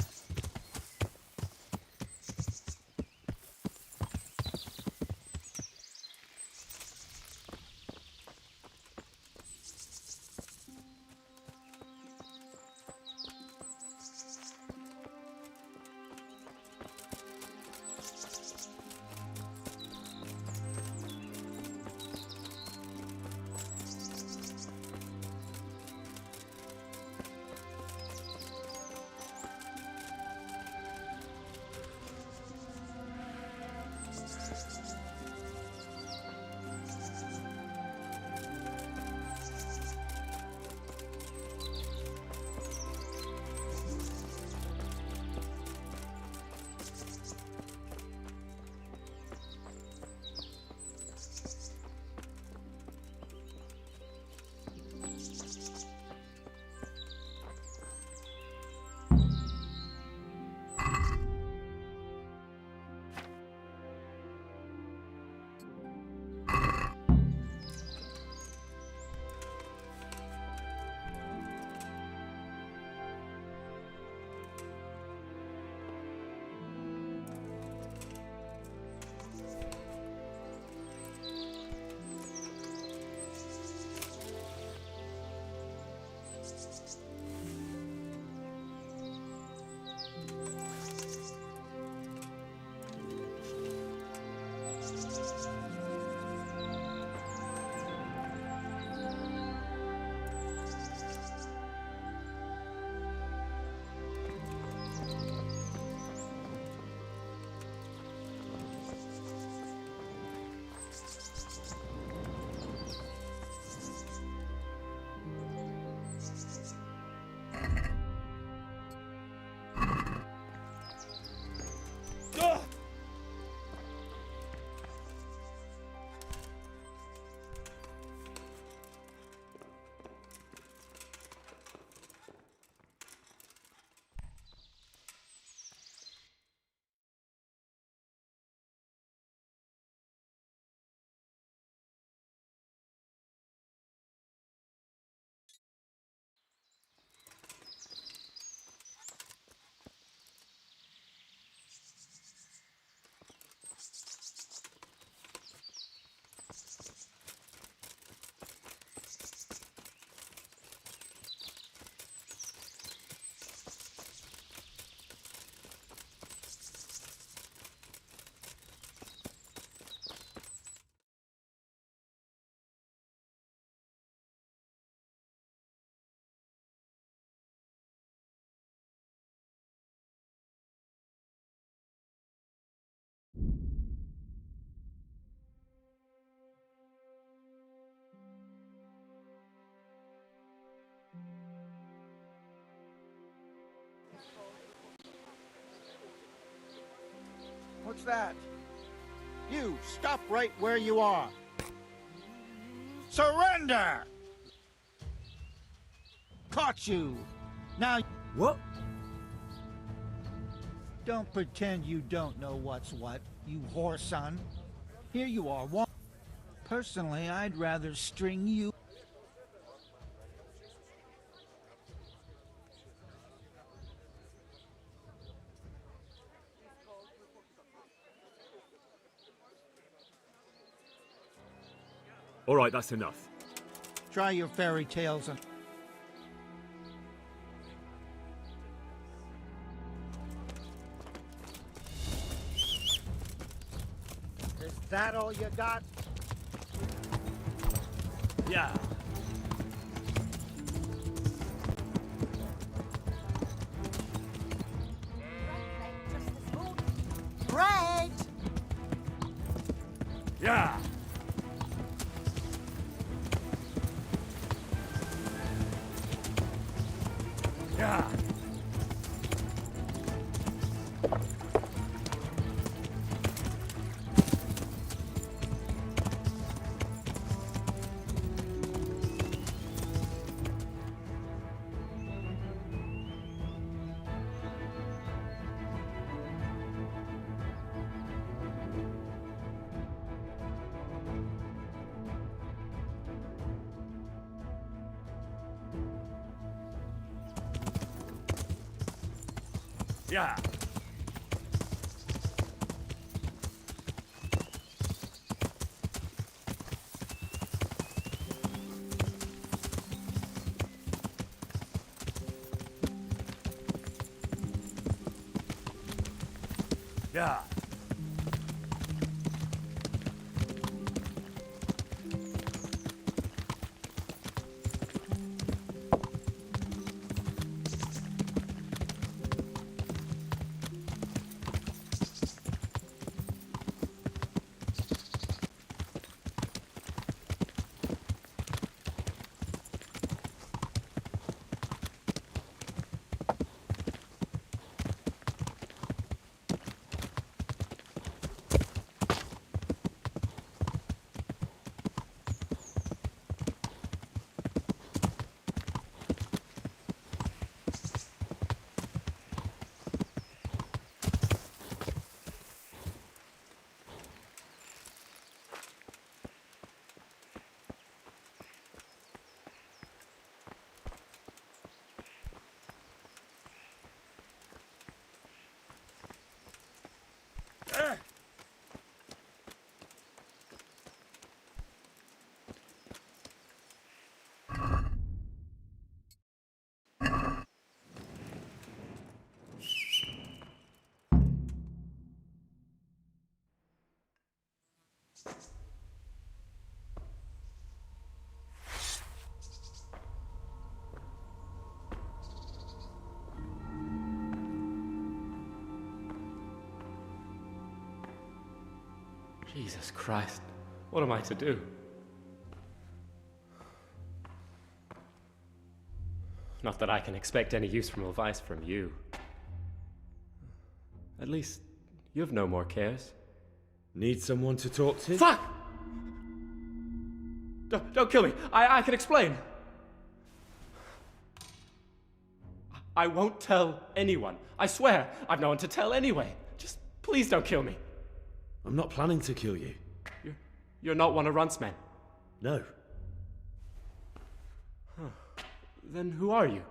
Yeah. What's that? You, stop right where you are. Surrender! Caught you. Now... What? Don't pretend you don't know what's what, you whore son. Here you are. Personally, I'd rather string you. All right, that's enough. Try your fairy tales and... Is that all you got? Yeah. Great! Yeah. Yeah. Yeah. Yeah. Jesus Christ, what am I to do? Not that I can expect any useful advice from you. At least, you've no more cares. Need someone to talk to? Fuck! Don't kill me. I can explain. I won't tell anyone. I swear, I've no one to tell anyway. Just please don't kill me. I'm not planning to kill you. You're not one of Runt's men? No. Huh. Then who are you?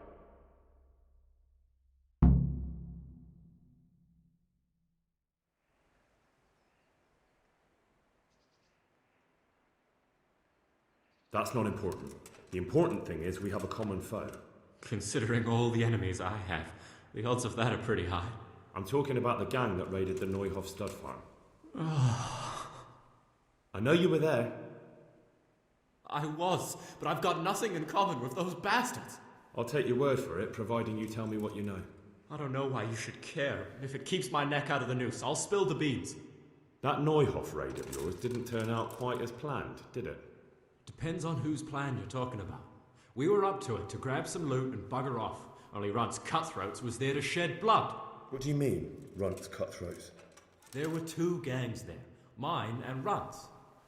That's not important. The important thing is we have a common foe. Considering all the enemies I have, the odds of that are pretty high. I'm talking about the gang that raided the Neuhof stud farm. I know you were there. I was, but I've got nothing in common with those bastards. I'll take your word for it, providing you tell me what you know. I don't know why you should care. If it keeps my neck out of the noose, I'll spill the beans. That Neuhof raid of yours didn't turn out quite as planned, did it? Depends on whose plan you're talking about. We were up to it to grab some loot and bugger off. Only Runt's cutthroats was there to shed blood. What do you mean, Runt's cutthroats? There were two gangs there, mine and Runt's.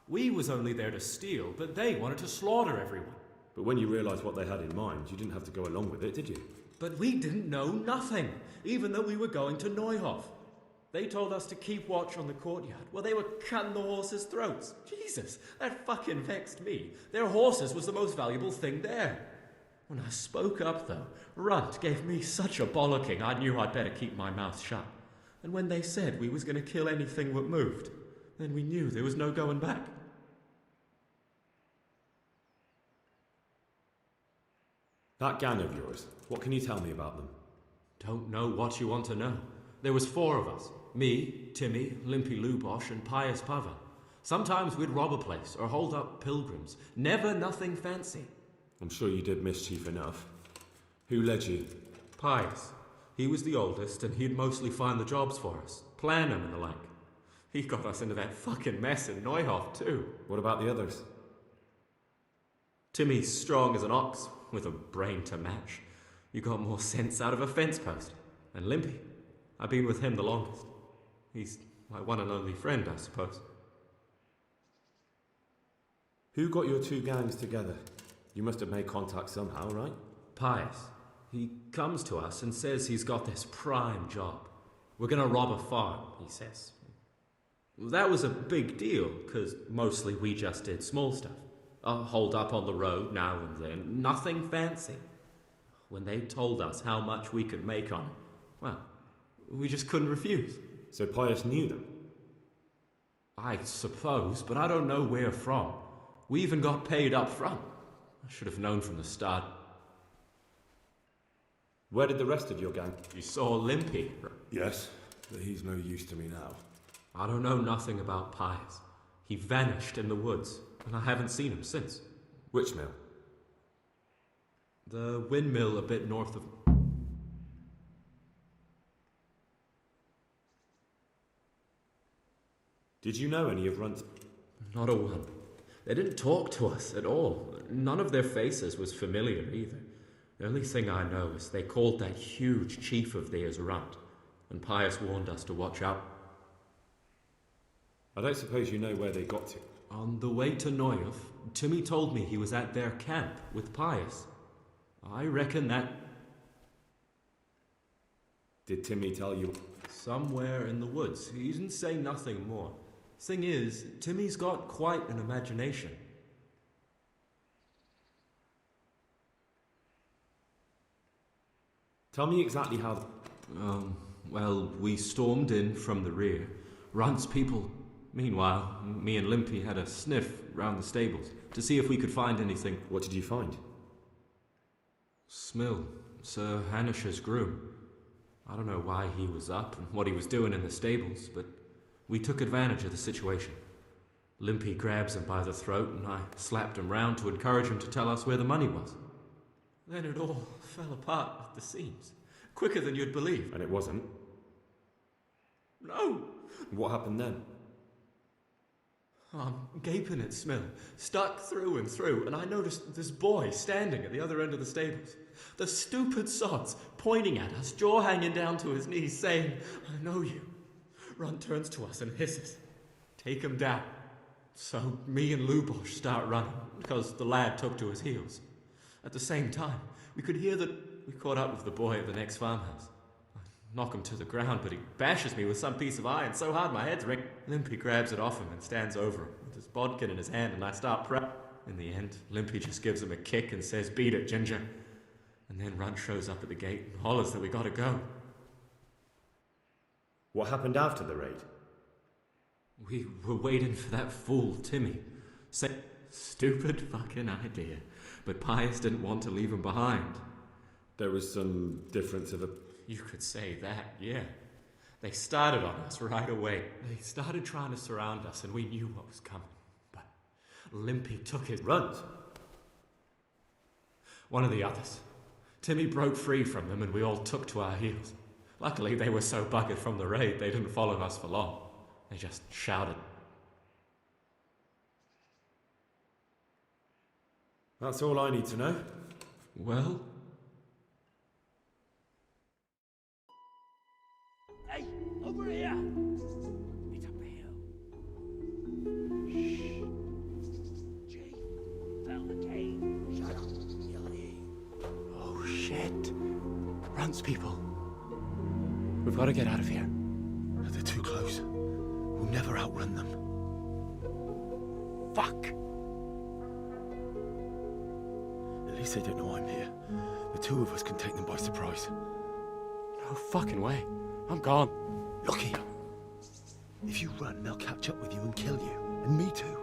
We was only there to steal, but they wanted to slaughter everyone. But when you realised what they had in mind, you didn't have to go along with it, did you? But we didn't know nothing, even though we were going to Neuhof. They told us to keep watch on the courtyard while they were cutting the horses' throats. Jesus, that fucking vexed me. Their horses was the most valuable thing there. When I spoke up, though, Runt gave me such a bollocking I knew I'd better keep my mouth shut. And when they said we was going to kill anything that moved, then we knew there was no going back. That gang of yours, what can you tell me about them? Don't know what you want to know. There was 4 of us. Me, Timmy, Limpy Lubosh, and Pius Pava. Sometimes we'd rob a place or hold up pilgrims. Never nothing fancy. I'm sure you did mischief enough. Who led you? Pius. He was the oldest, and he'd mostly find the jobs for us, plan them and the like. He got us into that fucking mess in Neuhof, too. What about the others? Timmy's strong as an ox, with a brain to match. You got more sense out of a fence post. And Limpy, I've been with him the longest. He's my one and only friend, I suppose. Who got your two gangs together? You must have made contact somehow, right? Pius. He comes to us and says he's got this prime job. We're gonna rob a farm, he says. That was a big deal, because mostly we just did small stuff. Hold up on the road now and then, nothing fancy. When they told us how much we could make on it, well, we just couldn't refuse. So Pius knew them? I suppose, but I don't know where from. We even got paid up front. I should have known from the start. Where did the rest of your gang? You saw Limpy. Yes, but he's no use to me now. I don't know nothing about Pius. He vanished in the woods, and I haven't seen him since. Which mill? The windmill a bit north of... Did you know any of Runt's... Not a one. They didn't talk to us at all. None of their faces was familiar either. The only thing I know is they called that huge chief of theirs Runt, and Pius warned us to watch out. I don't suppose you know where they got to? On the way to Neuhof, Timmy told me he was at their camp with Pius. I reckon that... Did Timmy tell you? Somewhere in the woods. He didn't say nothing more. Thing is, Timmy's got quite an imagination. Tell me exactly how... Well, we stormed in from the rear. Runt's people... Meanwhile, me and Limpy had a sniff round the stables to see if we could find anything. What did you find? Smill, Sir Hanish's groom. I don't know why he was up and what he was doing in the stables, but we took advantage of the situation. Limpy grabs him by the throat and I slapped him round to encourage him to tell us where the money was. Then it all fell apart at the seams, quicker than you'd believe. And it wasn't? No! What happened then? I'm gaping at Smill, stuck through and through, and I noticed this boy standing at the other end of the stables. The stupid sods pointing at us, jaw hanging down to his knees, saying, "I know you." Runt turns to us and hisses, "Take him down." So me and Lubosh start running, because the lad took to his heels. At the same time, we could hear that we caught up with the boy at the next farmhouse. I knock him to the ground, but he bashes me with some piece of iron so hard my head's ring. Limpy grabs it off him and stands over him with his bodkin in his hand, and I start In the end, Limpy just gives him a kick and says, "Beat it, Ginger." And then Runt shows up at the gate and hollers that we gotta go. What happened after the raid? We were waiting for that fool, Timmy. Stupid fucking idea. But Pius didn't want to leave him behind. There was some difference of a... You could say that, yeah. They started on us right away. They started trying to surround us and we knew what was coming. But Limpy took his... Runt? One of the others. Timmy broke free from them and we all took to our heels. Luckily, they were so buggered from the raid, they didn't follow us for long. They just shouted. That's all I need to know. Well? Hey, over here! It's up the hill. Shh. Jay, found the cave. Shut up, Billy. Oh, shit. Runt's people. We've got to get out of here. They're too close. We'll never outrun them. Fuck! At least they don't know I'm here. The two of us can take them by surprise. No fucking way. I'm gone. Look here. If you run, they'll catch up with you and kill you. And me too.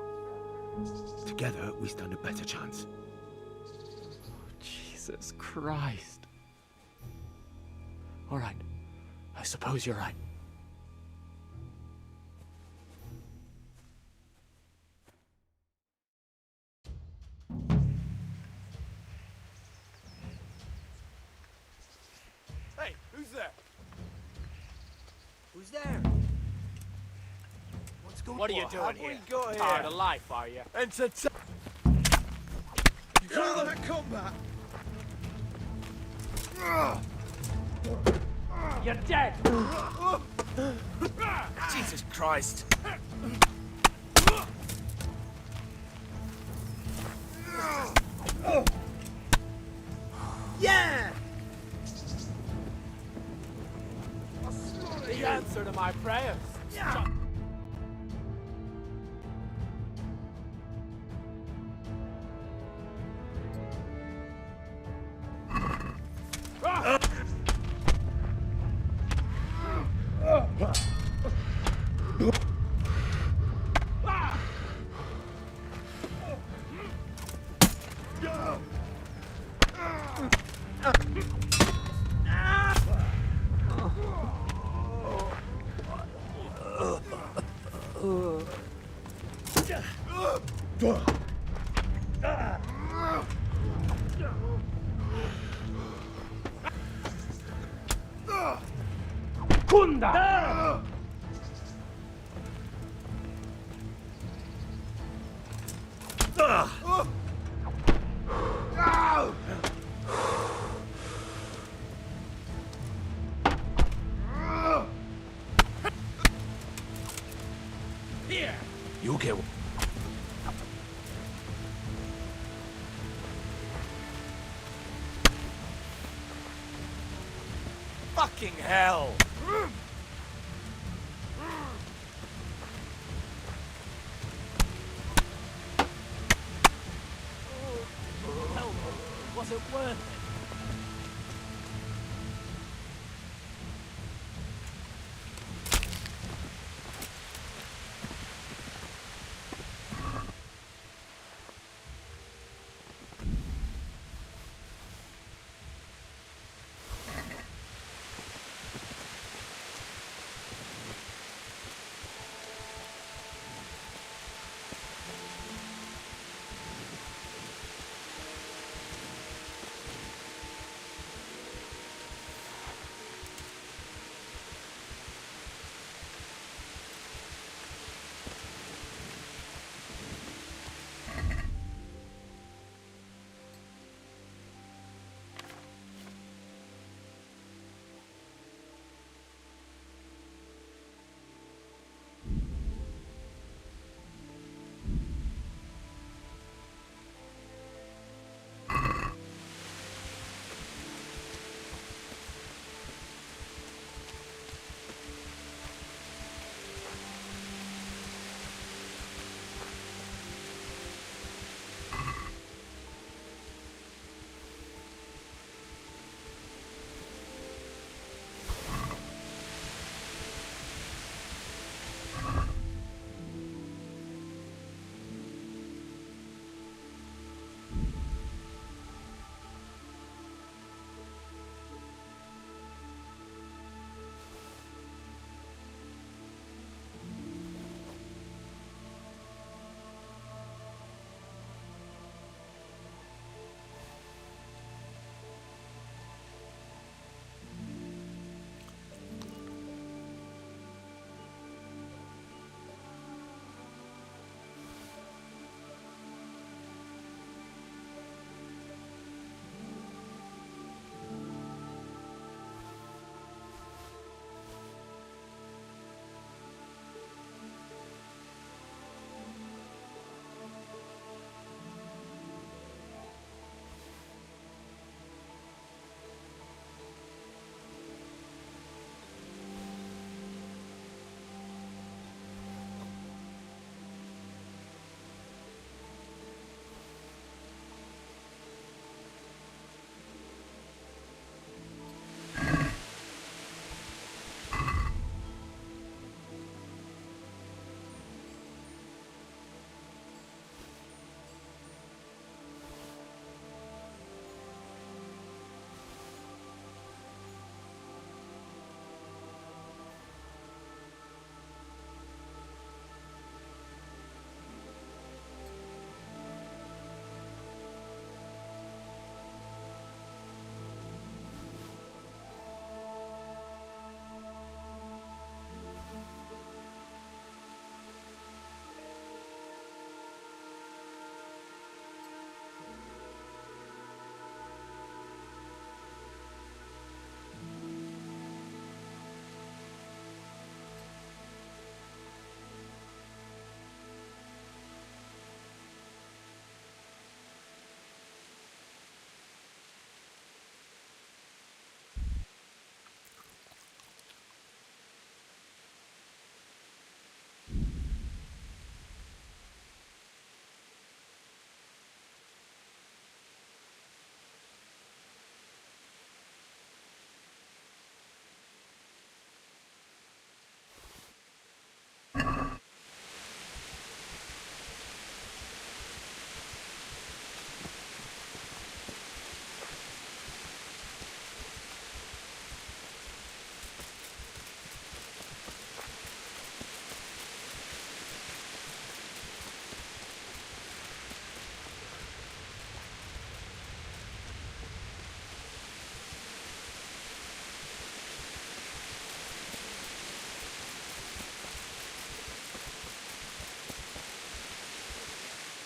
Together, we stand a better chance. Jesus Christ. All right. I suppose you're right. Hey, who's there? Who's there? What are you doing here? Tired of life, are you? You call that combat? You're dead! Jesus Christ! Yeah! The answer to my prayers. Kunda! Here! You get. Fucking hell! Tell me, was it worth it?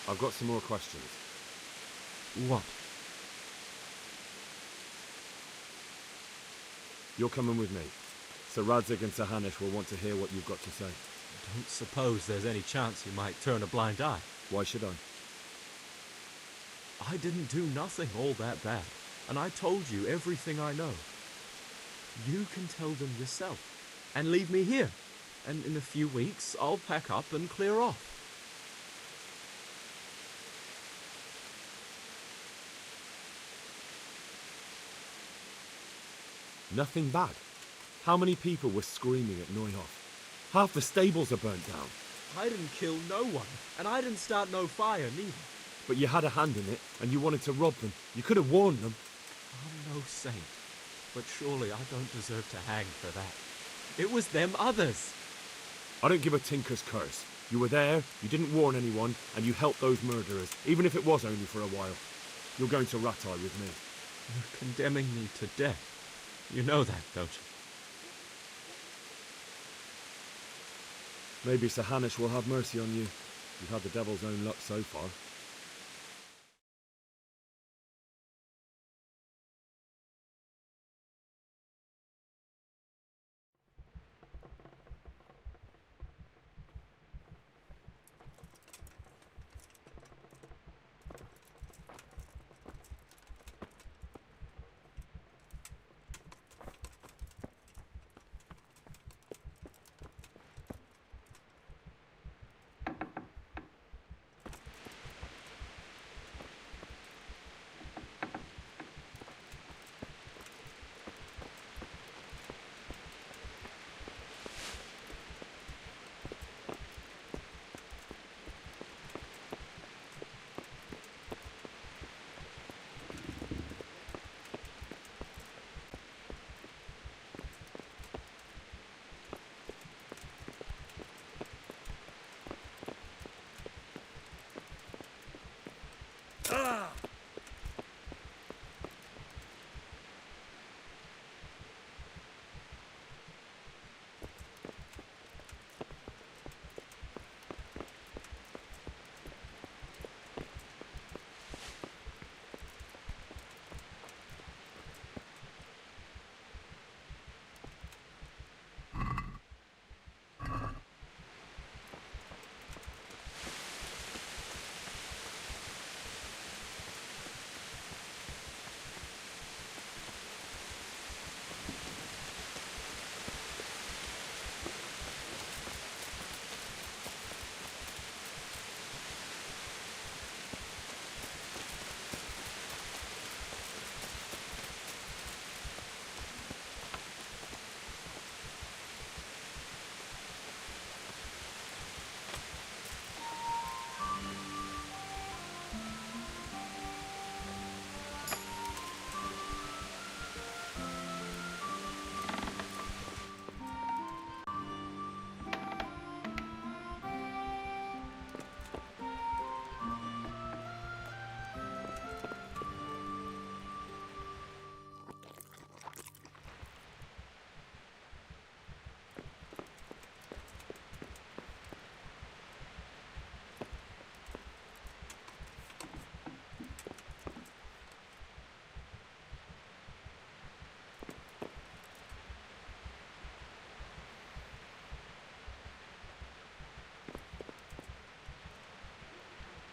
I've got some more questions. What? You're coming with me. Sir Radzig and Sir Hanush will want to hear what you've got to say. Don't suppose there's any chance you might turn a blind eye. Why should I? I didn't do nothing all that bad, and I told you everything I know. You can tell them yourself, and leave me here, and in a few weeks I'll pack up and clear off. Nothing bad. How many people were screaming at Neuhoff? Half the stables are burnt down. I didn't kill no one, and I didn't start no fire neither. But you had a hand in it, and you wanted to rob them. You could have warned them. I'm no saint, but surely I don't deserve to hang for that. It was them others. I don't give a tinker's curse. You were there, you didn't warn anyone, and you helped those murderers, even if it was only for a while. You're going to Rattay with me. You're condemning me to death. You know that, don't you? Maybe Sir Hanush will have mercy on you. You've had the devil's own luck so far.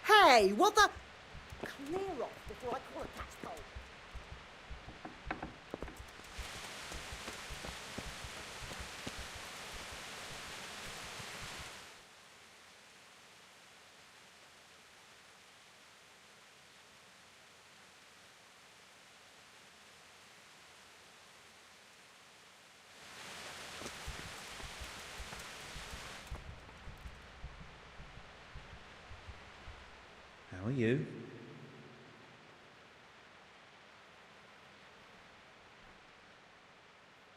Hey, what the? Clear off before I call a cat's pole. How are you?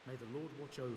May the Lord watch over you.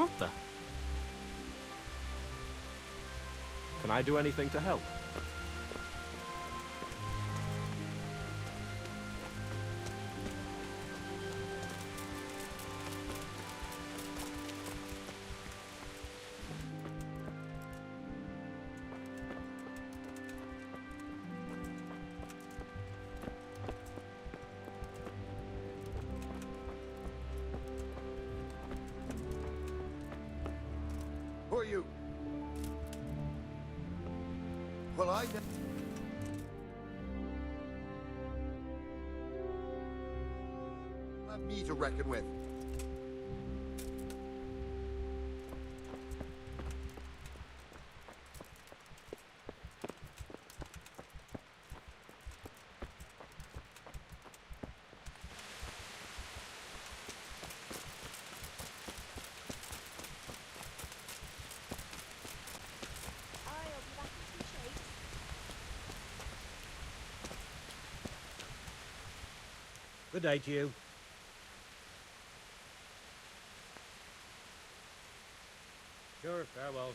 What the? Can I do anything to help? Who are you? Well, I know. Not me to reckon with. Good day to you. Sure, farewell.